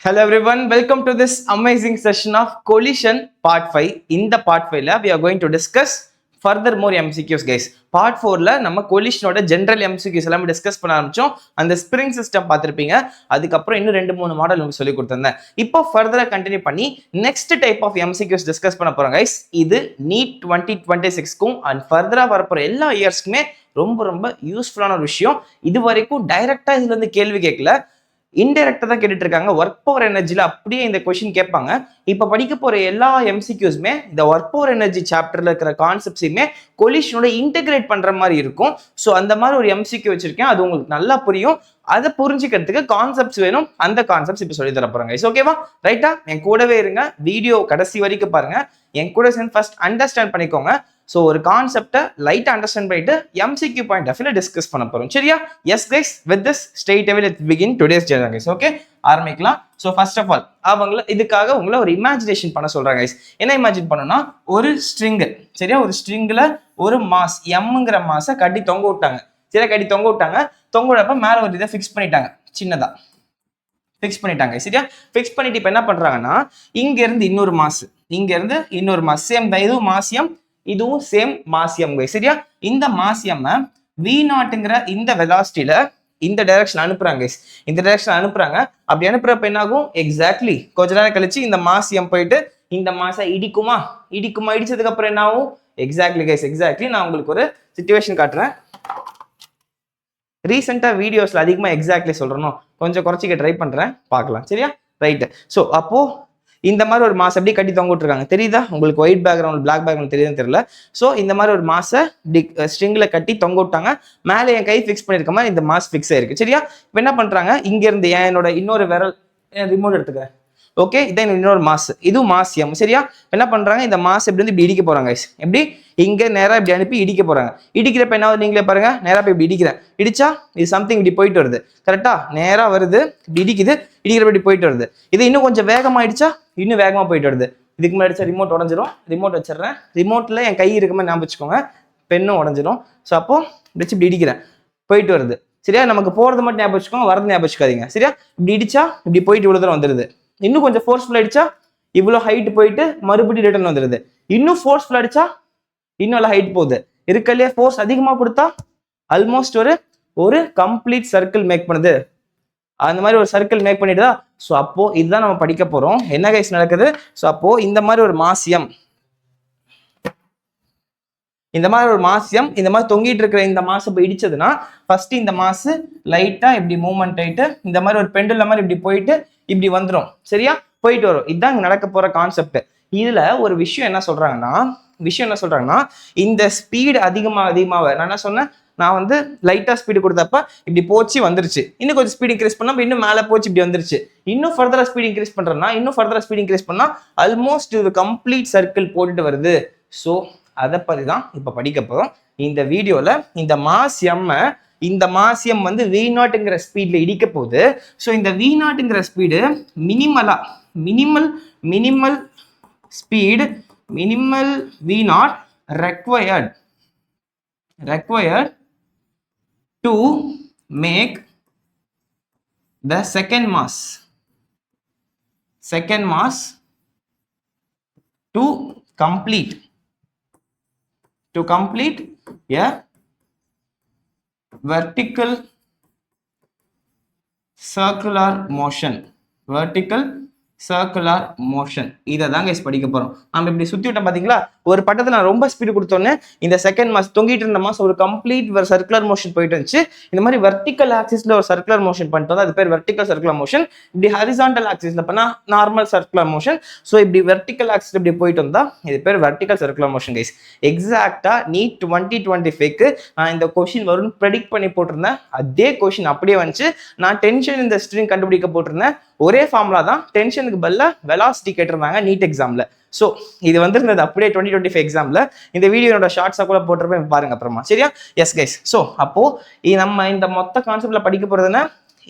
Hello everyone, welcome to this amazing session of collision part 5. In the part 5 we are going to discuss further more MCQs guys. Part 4 நம்ம collision ஓட general MCQs எல்லாமே discuss பண்ண ஆரம்பிச்சோம். அந்த spring system பார்த்திருப்பீங்க. அதுக்கப்புறம் இன்னும் 2-3 model உங்களுக்கு சொல்லி கொடுத்திருந்தேன். இப்போ ஃபர்தரா கண்டினியூ பண்ணி next type of MCQs discuss பண்ண போறோம் guys. இது நீட் 2026க்கும் அண்ட் ஃபர்தரா வரப்போற எல்லா இயர்ஸ்க்குமே ரொம்ப யூஸ்ஃபுல்லான ஒரு விஷயம். இது வரைக்கும் டைரக்டா இதுல இருந்து கேள்வி கேட்கல, இன்டெரக்டா தான் கேட்டுட்டு இருக்காங்க. ஒர்க் பவர் எனர்ஜில அப்படியே இந்த கொஸ்டின் கேட்பாங்க. இப்ப படிக்க போற எல்லா எம்சிக்யூஸ்மே இந்த ஒர்க் பவர் எனர்ஜி சாப்டர்ல இருக்கிற கான்செப்ட்ஸையுமே கொலிஷனோட இன்டெகிரேட் பண்ற மாதிரி இருக்கும். ஸோ அந்த மாதிரி ஒரு எம்சிக்யூ வச்சிருக்கேன், அது உங்களுக்கு நல்லா புரியும். அதை புரிஞ்சுக்கிறதுக்கு கான்செப்ட்ஸ் வேணும், அந்த கான்செப்ட்ஸ் இப்போ சொல்லி தர போறாங்க. ஓகேவா? ரைட்டா? என் கூடவே இருங்க, வீடியோ கடைசி வரைக்கும் பாருங்க. என் கூட சேர்ந்து ஃபர்ஸ்ட் அண்டர்ஸ்டாண்ட் பண்ணிக்கோங்க. ஸோ ஒரு கான்செப்டை லைட்டாக அண்டர்ஸ்டாண்ட் பண்ணிட்டு எம்சிக்யூ பாயிண்ட் ஆஃப் வியூல டிஸ்கஸ் பண்ண போறோம். சரியா? Yes guys, with this straight away let's begin today's journey guys. Okay, ஆரம்பிக்கலாம். ஸோ ஃபர்ஸ்ட் ஆஃப் ஆல் அவங்கள இதுக்காக உங்களை ஒரு இமேஜினேஷன் பண்ண சொல்றாங்க கைஸ். என்ன இமேஜின் பண்ணணும்னா, ஒரு ஸ்ட்ரிங், சரியா, ஒரு ஸ்ட்ரிங்ல ஒரு மாஸ் எம்ங்கிற மாஸை கட்டி தொங்க விட்டாங்க. சரியா, கட்டி தொங்க விட்டாங்க. தொங்க விடப்ப மேல ஒரு இதை ஃபிக்ஸ் பண்ணிட்டாங்க, சின்னதா ஃபிக்ஸ் பண்ணிட்டாங்க. சரியா, ஃபிக்ஸ் பண்ணிட்டு இப்போ என்ன பண்றாங்கன்னா, இங்க இருந்து இன்னொரு மாஸ், இங்க இருந்து இன்னொரு மாஸ், சேம் தான், இதுவும் மாசியம், இதுவும் சேம் மாசியம். சரியா, இந்த மாசியம் V0ங்கிற இந்த வெலாசிட்டியில இந்த டைரக்ஷன் அனுப்புறாங்க. இந்த டைரக்ஷன் அனுப்புறாங்க. அப்படி அனுப்புறப்ப என்ன ஆகும்? எக்ஸாக்ட்லி கொஞ்ச நேரம் கழிச்சு இந்த மாசியம் போயிட்டு இந்த மாசை இடிக்குமா? இடிச்சதுக்கு அப்புறம் என்ன ஆகும்? எக்ஸாக்ட்லி கைஸ், எக்ஸாக்ட்லி நான் உங்களுக்கு ஒரு சிச்சுவேஷன் காட்டுறேன். ரீசெண்டா வீடியோஸ்ல அதிகமா எக்ஸாக்ட்லி சொல்றணும், கொஞ்சம் குறைச்சிக்க ட்ரை பண்றேன், பார்க்கலாம். சரியா, ரைட். ஸோ அப்போ இந்த மாதிரி ஒரு மாஸ் எப்படி கட்டி தொங்க விட்டுருக்காங்க தெரியுதா உங்களுக்கு? ஒயிட் பேக்ரவுண்ட், பிளாக் பேக்ரவுண்ட் தெரியுதுன்னு தெரியல. ஸோ இந்த மாதிரி ஒரு மாசை ஸ்ட்ரிங்ல கட்டி தொங்க விட்டாங்க. மேலே என் கை ஃபிக்ஸ் பண்ணிருக்க மாதிரி இந்த மாஸ் ஃபிக்ஸ் ஆயிருக்கு. சரியா, இப்போ என்ன பண்றாங்க, இங்க இருந்து என்னோட இன்னொரு விரல் ரிமோட் எடுத்துக்கிறேன். ஓகே, இதான் இன்னொரு மாஸ், இதுவும் மாசியம். சரியா, என்ன பண்றாங்க, இந்த மாஸ் எப்படி வந்து இப்படி இடிக்க போறாங்க. எப்படி இங்க நேரா இப்படி அனுப்பி இடிக்க போறாங்க. இடிக்கிறப்ப என்ன ஆகுது நீங்களே பாருங்க. நேரா போய் இப்படி இடிக்கிறேன், இடிச்சா இது சம்திங் இப்படி போயிட்டு வருது. கரெக்டா, நேரா வருது, இப்படி இடிக்குது, இடிக்கிறப்ப இப்படி போயிட்டு வருது. இது இன்னும் கொஞ்சம் வேகமாயிடுச்சா, இன்னும் வேகமா போயிட்டு வருது. இதுக்கு முன்னாடி ரிமோட் உடஞ்சிரும். ரிமோட் வச்சிடறேன். ரிமோட்ல என் கை இருக்க மாதிரி ஞாபகம் வச்சுக்கோங்க, பெண்ணும் உடஞ்சிரும். ஸோ அப்போ வச்சு இப்படி இடிக்கிறேன், போயிட்டு வருது. சரியா, நமக்கு போறது மட்டும் ஞாபகம் வச்சுக்கோங்க, வரது ஞாபகம் வச்சுக்காதீங்க. சரியா, இப்படி இடிச்சா இப்படி போயிட்டு இவ்வளவு தூரம் வந்துருது. இன்னும் கொஞ்சம் ஃபோர்ஸ்ஃபுல் அடிச்சா இவ்வளவு ஹைட் போயிட்டு மறுபடியும் ரிட்டர்ன் வந்துருது. இன்னும் ஃபோர்ஸ்ஃபுல் அடிச்சா இன்னும் ஹைட் போகுது. இருக்கலையே ஃபோர்ஸ் அதிகமா கொடுத்தா ஆல்மோஸ்ட் ஒரு கம்ப்ளீட் சர்க்கிள் மேக் பண்ணுது. அந்த மாதிரி ஒரு சர்க்கிள் மேக் பண்ணிடுதா? ஸோ அப்போ இதுதான் நம்ம படிக்க போறோம். என்ன கைஸ் நடக்குது? ஸோ அப்போ இந்த மாதிரி ஒரு மாசியம், இந்த மாதிரி தொங்கிட்டு இருக்கிற இந்த மாசு இப்போ இடிச்சதுன்னா, ஃபர்ஸ்ட் இந்த மாசு லைட்டா இப்படி மூவ்மெண்ட் ஆயிட்டு இந்த மாதிரி ஒரு பெண்டுல மாதிரி இப்படி போயிட்டு இப்படி வந்துடும். சரியா, போயிட்டு வரும். இதுதான் இங்க நடக்க போற கான்செப்ட். இதுல ஒரு விஷயம் என்ன சொல்றாங்கன்னா, இந்த ஸ்பீடு அதிகமாக நான் என்ன சொன்னேன், நான் வந்து லைட்டா ஸ்பீடு கொடுத்தப்ப இப்படி போச்சு வந்துருச்சு. இன்னும் கொஞ்சம் ஸ்பீட் இன்க்ரீஸ் பண்ணா இன்னும் மேலே போச்சு இப்படி வந்துருச்சு. இன்னும் ஃபர்தரா ஸ்பீட் இன்க்ரீஸ் பண்ணா ஆல்மோஸ்ட் ஒரு கம்ப்ளீட் சர்க்கிள் போட்டுட்டு வருது. ஸோ அதை பத்தி தான் இப்ப படிக்க போறோம் இந்த வீடியோல. இந்த மாசியம் வந்து V0ங்கிற ஸ்பீட்ல இடிக்க போகுது. ஸோ இந்த V0ங்கிற speed minimal speed, minimal V0 required to make the second mass to complete a vertical circular motion. இதை தான் கைஸ் படிக்க போறோம். நம்ம இப்படி சுத்தி விட்டோம் பாத்தீங்களா, ஒரு பட்டத்துல நான் ரொம்ப ஸ்பீடு கொடுத்தோன்னே இந்த செகண்ட் மாஸ் தொங்கிட்டு இருந்த மாஸ் ஒரு கம்ப்ளீட் சர்க்குலர் மோஷன் போயிட்டு இருந்துச்சு. இந்த மாதிரி வெர்டிக்கல் ஆக்சிஸ்ல ஒரு சர்க்குலர் மோஷன் பண்ணிட்டு வந்தா அது பேர் வெர்டிக்கல் சர்க்குலர் மோஷன். இப்படி ஹரிசாண்டல் ஆக்சிஸ்ல பண்ணா நார்மல் சர்க்குலர் மோஷன். ஸோ இப்படி வெர்டிக்கல் ஆக்சிஸ் இப்படி போயிட்டு வந்தா இது பேர் வெர்டிக்கல் சர்க்குலர் மோஷன் கைஸ். எக்ஸாக்டா நீட் 2025க்கு நான் இந்த கொஸ்டின் வரும்னு ப்ரெடிக்ட் பண்ணி போட்டிருந்தேன். அதே கொஸ்டின் அப்படியே வந்துச்சு. நான் டென்ஷன் இந்த ஸ்ட்ரிங் கண்டுபிடிக்க போட்டிருந்தேன். ஒரே ஃபார்முலா தான், டென்ஷனுக்கு பதிலா வெலாசிட்டி கேட்டிருந்தாங்க நீட் எக்ஸாம்ல. ஸோ இது வந்திருந்தது அப்படியே 2025 எக்ஸாம்ல. இந்த வீடியோட ஷார்ட்ஸா கூட போட்டிருப்பேன், பாருங்க அப்புறமா. சரியா, எஸ் கைஸ். ஸோ அப்போ நம்ம இந்த மொத்த கான்செப்ட்ல படிக்க போறதுன்னா,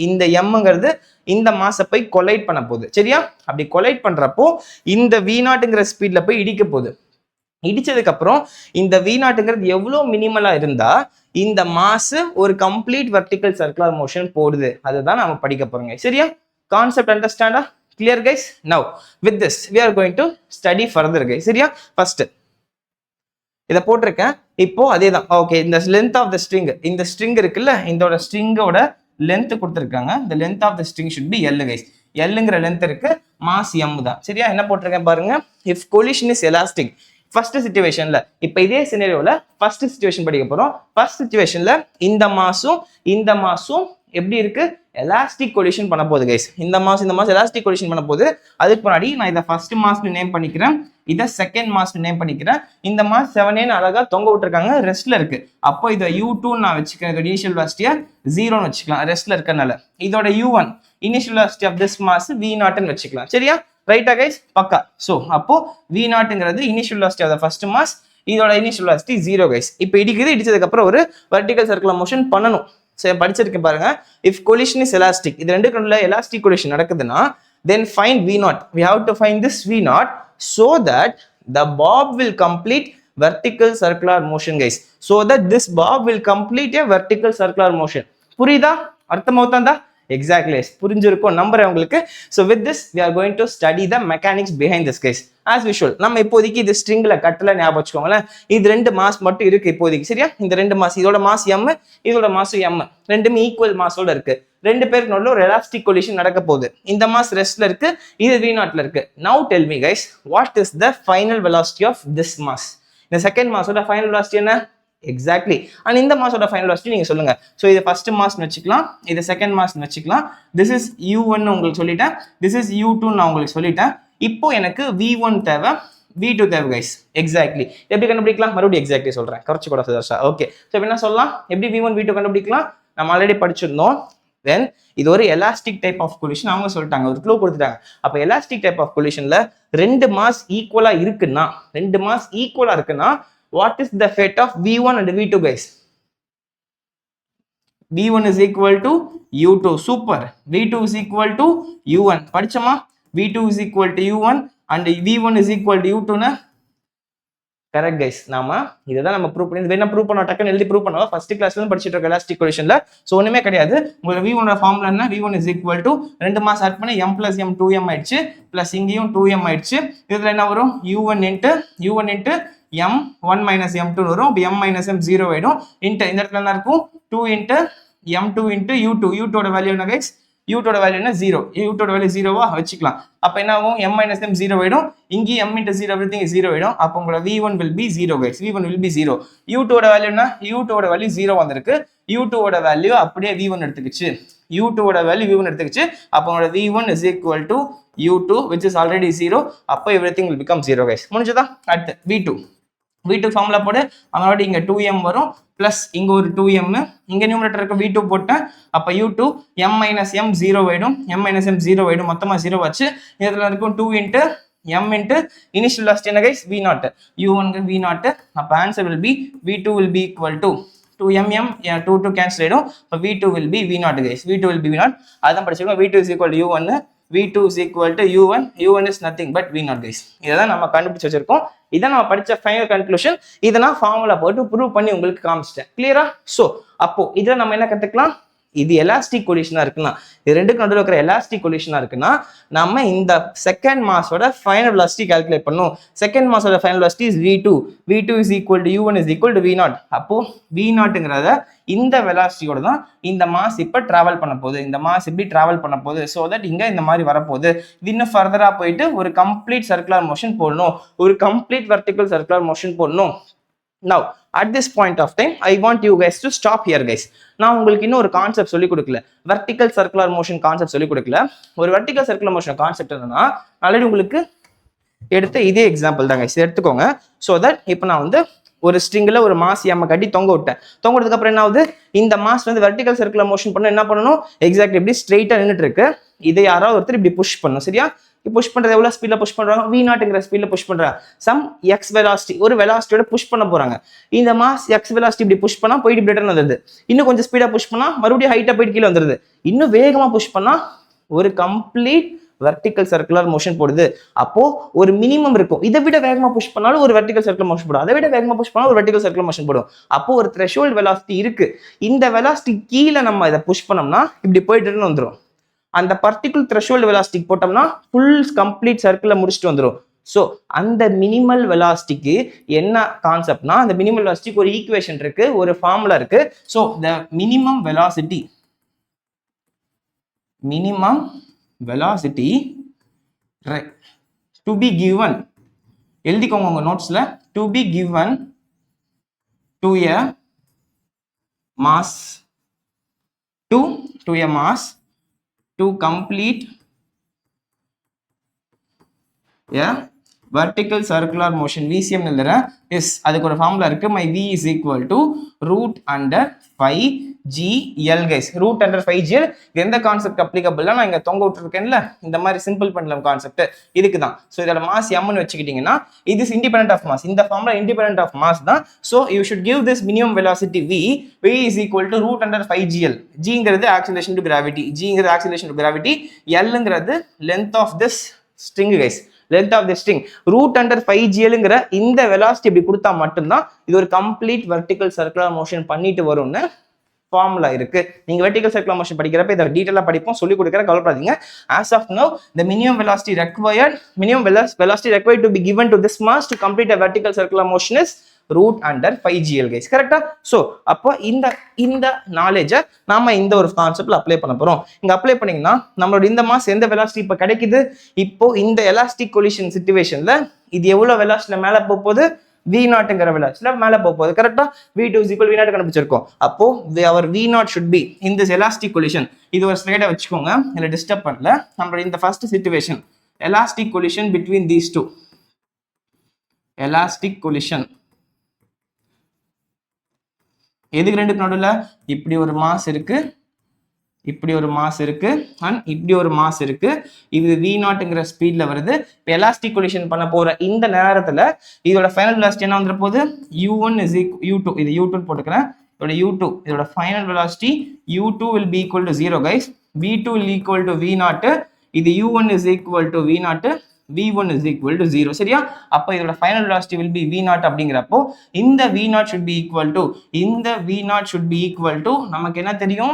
இந்த எம்ங்கிறது இந்த மாசை போய் கொலைட் பண்ண போகுது. சரியா, அப்படி கொலைட் பண்றப்போ இந்த V0ங்கிற ஸ்பீட்ல போய் இடிக்க போகுது. இடிச்சதுக்கு அப்புறம் இந்த V0ங்கிறது எவ்வளவு மினிமலா இருந்தா இந்த மாசு ஒரு கம்ப்ளீட் வெர்டிக்கல் சர்க்குலர் மோஷன் போடுது, அதுதான் நம்ம படிக்க போறோங்க. சரியா, concept அண்டர்ஸ்டாண்டா? clear guys? Now with this we are going to study further guys. சரியா? first இதை போட்டிருக்கேன். இப்போ அதேதான். ஓகே, இந்த லென்த் ஆஃப் த ஸ்ட்ரிங், இந்த ஸ்ட்ரிங் இருக்குல்ல, இதோட ஸ்ட்ரிங்கோட லென்த் கொடுத்துருக்காங்க. இந்த length of the string should be L guys. எல்லுங்கிற லென்த் இருக்கு, மாஸ் எம் தான். சரியா? என்ன போட்டிருக்கேன் பாருங்க. If collision is elastic, first சிச்சுவேஷன்ல, இப்போ இதே சினாரியோல ஃபர்ஸ்ட் சிச்சுவேஷன் படிக்க போறோம். ஃபர்ஸ்ட் சிச்சுவேஷன்ல இந்த மாசும் எப்படி இருக்கு, எலாஸ்டிக் கொலிஷன் பண்ண போகுது கைஸ். இந்த மாஸ் எலாஸ்டிக் கொலிஷன் பண்ண போகுது. அதுக்கு முன்னாடி நான் இதை ஃபர்ஸ்ட் மாஸ்னு நேம் பண்ணிக்கிறேன், இதை செகண்ட் மாஸ்னு நேம் பண்ணிக்கிறேன். இந்த மாஸ் 7 அழகா தொங்க விட்டுருக்காங்க, ரெஸ்ட்ல இருக்கு. அப்போ இதை U2 நான் வச்சுக்கிறேன். இதோட இனிஷியல் வெலாசிட்டியை 0ன்னு வச்சுக்கலாம், ரெஸ்ட்ல இருக்கனால. இதோட U1 initial velocity of this mass V0ன்னு வச்சுக்கலாம். சரியா? ரைட்டா கைஸ்? பக்கா. ஸோ அப்போ V0ங்கிறது initial velocity of the first mass, இதோட இனிஷியல் வெலாசிட்டி 0 கைஸ். இப்போ இடிச்சதுக்கு அப்புறம் ஒரு வெர்டிகல் சர்க்குலர் மோஷன் பண்ணணும். சரி, படிச்சிருக்கேன் பாருங்க. இஃப் கொலிஷன் இஸ் எலாஸ்டிக், இது ரெண்டு கண்ணுல எலாஸ்டிக் கொலிஷன் நடக்குதுன்னா then find V0. We have to find this V0 so that the bob will complete vertical circular motion guys. So that this bob will complete a vertical circular motion. புரியுதா? அர்த்தமவுதான்டா? Exactly, புரிஞ்சிருக்கும் நம்புறேன் உங்களுக்கு. So with this we are going to study the mechanics behind this guys. As usual, நம்ம இப்போதைக்கு இது ஸ்ட்ரிங்ல கட்டல ஞாபகம் வச்சுக்கோங்களேன். இது ரெண்டு மாஸ் மட்டும் இருக்கு இப்போதைக்கு. சரியா? இந்த ரெண்டு மாஸ், இதோட மாஸ் m, இதோட மாஸ் m, ரெண்டுமே ஈக்குவல் மாஸோட இருக்கு. ரெண்டு பேருக்கு நடுவுல ஒரு எலாஸ்டிக் கொலிஷன் நடக்க போகுது. இந்த மாஸ் ரெஸ்ட்ல இருக்கு, இது V0ல இருக்கு. Now tell me guys, what is the final velocity of this mass? இந்த செகண்ட் மாஸோட ஃபைனல் வெலாசிட்டி என்ன? எக்ஸாக்ட்லி. அண்ட் இந்த மாஸோட ஃபைனல் வெலாசிட்டி நீங்க சொல்லுங்க. ஸோ இது ஃபர்ஸ்ட் மாஸ்னு வச்சுக்கலாம், இது செகண்ட் மாஸ்னு வச்சுக்கலாம். திஸ் இஸ் U1 உங்களுக்கு சொல்லிட்டேன், திஸ் இஸ் U2 நான் உங்களுக்கு சொல்லிட்டேன். இப்போ எனக்கு V1 தேவை, V2 தேவை கைஸ். எக்ஸாக்ட்லி. எப்படி கண்டுபிடிக்கலாம்? மறுபடியும் எக்ஸாக்ட்லி சொல்றேன், குறைச்சு கூட சுதர்ஷா. ஓகே, ஸோ என்ன சொல்லலாம், எப்படி V1 V2 கண்டுபிடிக்கலாம்? நம்ம ஆல்ரெடி படிச்சிருந்தோம். தென் இது ஒரு எலாஸ்டிக் டைப் ஆஃப் கொலிஷன், அவங்க சொல்லிட்டாங்க, ஒரு க்ளூ கொடுத்துட்டாங்க. அப்போ எலாஸ்டிக் டைப் ஆஃப் கொலிஷன்ல ரெண்டு மாஸ் ஈக்குவலா இருக்குன்னா what is the fate of V1 and V2 guys? V1 is equal to U2. Super. V2 is equal to U1. படிச்சமா? V2 is equal to U1 and V1 is equal to U2 னா correct guys. நாம இதுதான் நம்ம prove பண்ணி, வேணா prove பண்ண டக்குன்னு எழுதி prove பண்ணலாம். ஃபர்ஸ்ட் கிளாஸ்ல இருந்து படிச்சிட்டு இருக்க எலாஸ்டிக் கொலிஷன்ல சோ ஒண்ணுமே கிடையாது. உங்களுக்கு V1 ஃபார்முலா என்ன? V1 is equal to ரெண்டு மாஸ் ஆட் பண்ணி m plus m 2m ஆயிடுச்சு, பிளஸ் இங்கேயும் 2m ஆயிடுச்சு. இதுல என்ன வரும்? U1 into m 1 minus m2 வரும். m minus m 0 ஆயிடும். இந்த இடத்துல என்ன இருக்கும்? 2 into m2 into U2. U2 ஓட வேல்யூ என்ன கைஸ்? U2 ஓட வேல்யூ என்ன? 0. U2 ஓட வேல்யூ 0வா வச்சுக்கலாம். அப்ப என்ன ஆகும்? m minus m 0 ஆயிடும். இங்கே m into 0 everything is 0 ஆயிடும். அப்ப உங்களோட V1 will be 0 guys. V1 will be 0. U2 ஓட வேல்யூ என்ன? U2 ஓட வேல்யூ 0 வந்திருக்கு. U2 ஓட வேல்யூ அப்படியே V1 எடுத்துக்கிச்சு. U2 ஓட வேல்யூ V1 எடுத்துக்கிச்சு. அப்ப உங்களோட V1 is equal to U2 which is already 0. அப்ப everything will become 0 guys. முடிஞ்சதா? அடுத்து V2 ஃபார்முலா போடு. அதனால இங்க 2m வரும், பிளஸ் இங்க ஒரு 2m, இங்க நியூமரேட்டர் இருக்க V2 போட்டேன். அப்ப U2 m minus m 0 ஆயிடும், m minus m 0 ஆயிடும், மொத்தமா 0 ஆச்சு. இதுல இருக்கும் 2 into m into initial velocity என்ன guys? V0. U1 V0. அப்ப answer will be V2 will be equal to 2mm 2 cancel ஆயிடும். அப்ப V2 will be V0 guys. V2 will be V0. அதான் படிச்சிருக்கோம். V2 is equal to U1, V2 is equal to U1. U1 is nothing but V0 guys. இதான் நம்ம கண்டுபிடிச்சு வச்சிருக்கோம். இதான் நம்ம படிச்ச ஃபைனல் கன்க்ளூஷன். இதை நான் ஃபார்முலா போட்டு ப்ரூவ் பண்ணி உங்களுக்கு காமிச்சிட்டேன். கிளியரா? சோ அப்போ இதுல நம்ம என்ன கத்துக்கலாம்? இது எலாஸ்டிக் கொலிஷனா இருக்குன்னா, இது ரெண்டுக்கு நடுவில் இருக்கிற எலாஸ்டிக் கொலிஷனா இருக்குன்னா நம்ம இந்த செகண்ட் மாஸோட ஃபைனல் வெலாசிட்டி கால்குலேட் பண்ணும். செகண்ட் மாஸோட final velocity is V2. V2 is equal to U1 is equal to V0. அப்போ V0ங்கிறத இந்த வெலாசிட்டியோட தான் இந்த மாஸ் இப்ப டிராவல் பண்ண போகுது. இந்த மாஸ் இப்படி டிராவல் பண்ண போகுது. ஸோ தட் இங்க இந்த மாதிரி வரப்போகுது. இது இன்னும் ஃபர்தரா போயிட்டு ஒரு கம்ப்ளீட் சர்க்குலர் மோஷன் போடணும், ஒரு கம்ப்ளீட் வெர்டிகல் சர்க்குலர் மோஷன் போடணும். Now at this point of time I want you guys to stop here guys. நான் உங்களுக்கு இன்னும் ஒரு கான்செப்ட் சொல்லி கொடுக்கல, வெர்டிகல் சர்க்குலர் மோஷன் கான்செப்ட் சொல்லி கொடுக்கல. ஒரு வெர்டிகல் சர்க்குலர் மோஷன் கான்செப்ட் என்னன்னா ஆல்ரெடி உங்களுக்கு எடுத்த இதே எக்ஸாம்பிள் தான் guys, எடுத்துக்கோங்க. ஸோ தட் இப்போ நான் வந்து ஒரு ஸ்ட்ரிங்ல ஒரு மாஸ் m கட்டி தொங்க விட்டேன். தொங்க விட்டதுக்கு அப்புறம் என்ன ஆகுது? இந்த மாஸ் வந்து வெர்டிகல் சர்க்குலர் மோஷன் பண்ண என்ன பண்ணணும்? எக்ஸாக்ட் இப்படி ஸ்ட்ரெயிட்டா நின்றுட்டு இருக்கு. இதை யாராவது ஒருத்தர் இப்படி புஷ் பண்ணணும். சரியா? புஷ் பண்றது எவ்வளவு ஸ்பீட்ல புஷ் பண்றாங்க? V0ங்கிற ஸ்பீட்ல புஷ் பண்றாங்க. சம் x வெலாசிட்டி, ஒரு வெலாசிட்டியோட புஷ் பண்ண போறாங்க. இந்த மாஸ் x வெலாசிட்டி இப்படி புஷ் பண்ணா போயிட்டு இப்படி ரிட்டர்ன் வந்துருது. இன்னும் கொஞ்சம் ஸ்பீடா புஷ் பண்ணா மறுபடியும் ஹைட்டா போயிட்டு கீழே வந்துருது. இன்னும் வேகமா புஷ் பண்ணா ஒரு கம்ப்ளீட் வெர்டிகல் சர்க்குலர் மோஷன் போடுது. அப்போ ஒரு மினிமம் இருக்கும். இதை விட வேகமா புஷ் பண்ணாலும் ஒரு வெர்டிகல் சர்க்குலர் மோஷன் போடும், அதை விட வேகமா புஷ் பண்ணாலும் ஒரு வெர்டிகல் சர்க்குலர் மோஷன் போடும். அப்போ ஒரு த்ரெஷோல்ட் வெலாசிட்டி இருக்கு. இந்த வெலாசிட்டி கீழே நம்ம இதை புஷ் பண்ணோம்னா இப்படி போயிட்டு வந்துடும். அந்த பர்டிகுலர் த்ரெஷோல்டு வெலாசிட்டிக்கு போட்டோம்னா ஃபுல் கம்ப்ளீட் சர்க்கிளை முடிச்சுட்டு வந்துடும். ஸோ அந்த மினிமல் வெலாசிட்டிக்கு என்ன கான்செப்ட்னா, அந்த மினிமல் வெலாசிட்டிக்கு ஒரு ஈக்குவேஷன் இருக்கு, ஒரு ஃபார்முலா இருக்கு. So the minimum velocity to be given, எழுதிக்கோங்க உங்க நோட்ஸ்ல, to be given to a mass to complete a vertical circular motion, VCM எழுதுறேன். எஸ், அதுக்கு ஒரு ஃபார்முலா இருக்கு. my v is equal to root under 5gl guys. root under 5gl எந்த concept அப்ளிகபிள்னா, நான் இங்க தொங்க விட்டுருக்கேன்ல, இந்த மாதிரி சிம்பிள் பண்ணலாம் கான்செப்ட் இதுக்கு தான். ஸோ இதோட மாஸ் m ன்னு வச்சுக்கிட்டீங்கன்னா, இது இஸ் இண்டிபெண்டன்ட் ஆஃப் மாஸ். இந்த ஃபார்முலா இண்டிபெண்டன்ட் ஆஃப் மாஸ் தான். So you should give this minimum velocity v is equal to root under 5gl. gங்கிறது ஆக்சிலரேஷன் டு கிராவிட்டி, gங்கிறது ஆக்சிலரேஷன் டு கிராவிட்டி, lங்கிறது length of this string guys, length of the string. root under 5gl இந்த velocity இப்படி கொடுத்தா மட்டும்தான் இது ஒரு complete vertical circular motion பண்ணிட்டு வரும்னு ஃபார்முலா இருக்கு. நீங்க vertical circular motion படிக்கிறப்ப இதை டீடைலா படிப்போம், சொல்லி கொடுக்குற, கவலைப்படாதீங்க. as of now the minimum velocity required to be given to this mass to complete a vertical circular motion is root under 5gl guys. கரெக்டா? சோ அப்போ இந்த நாலேஜை நாம இந்த ஒரு கான்செப்ட்ல அப்ளை பண்ண போறோம். இங்க அப்ளை பண்ணீங்கன்னா நம்மளோட இந்த மாஸ் எந்த வெலாசிட்டி இப்ப கிடைக்குது, இப்போ இந்த எலாஸ்டிக் கொலிஷன் சிச்சுவேஷன்ல இது எவ்வளவு வெலாசிட்டில மேல போகுது, v0ங்கிற வெலாசிட்டில மேல போகுது. கரெக்டா? v2 = v0 கண்டுபிடிச்சிருக்கோம். அப்போ our v0 should be in this elastic collision. இது ஒரு ஸ்லைடை வச்சுக்கோங்க, இல்ல டிஸ்டர்ப் பண்ணல. நம்மளோட இந்த first situation elastic collision between these two, elastic collision எதுக்கு ரெண்டுக்கு நடுவில் இப்படி ஒரு மாஸ் இருக்கு, இப்படி ஒரு மாஸ் இருக்கு, அண்ட் இப்படி ஒரு மாஸ் இருக்கு. இது v0ங்கிற ஸ்பீட்ல வருது. இப்போ எலாஸ்டிக் கொலிஷன் பண்ண போற இந்த நேரத்துல இதோட ஃபைனல் வெலாசிட்டி என்ன வந்துற போகுது, u1 is u2, இது u2 போட்டுக்கிறேன். இதோட u2, இதோட final velocity u2 will be equal to 0 guys. v2 will equal to v0, இது u1 is equal to v0, v1 is equal to 0. சரியா? அப்ப இதோட final velocity will be v0 அப்படிங்கிறப்போ இந்த v0 should be equal to, இந்த v0 should be equal to நமக்கு என்ன தெரியும்,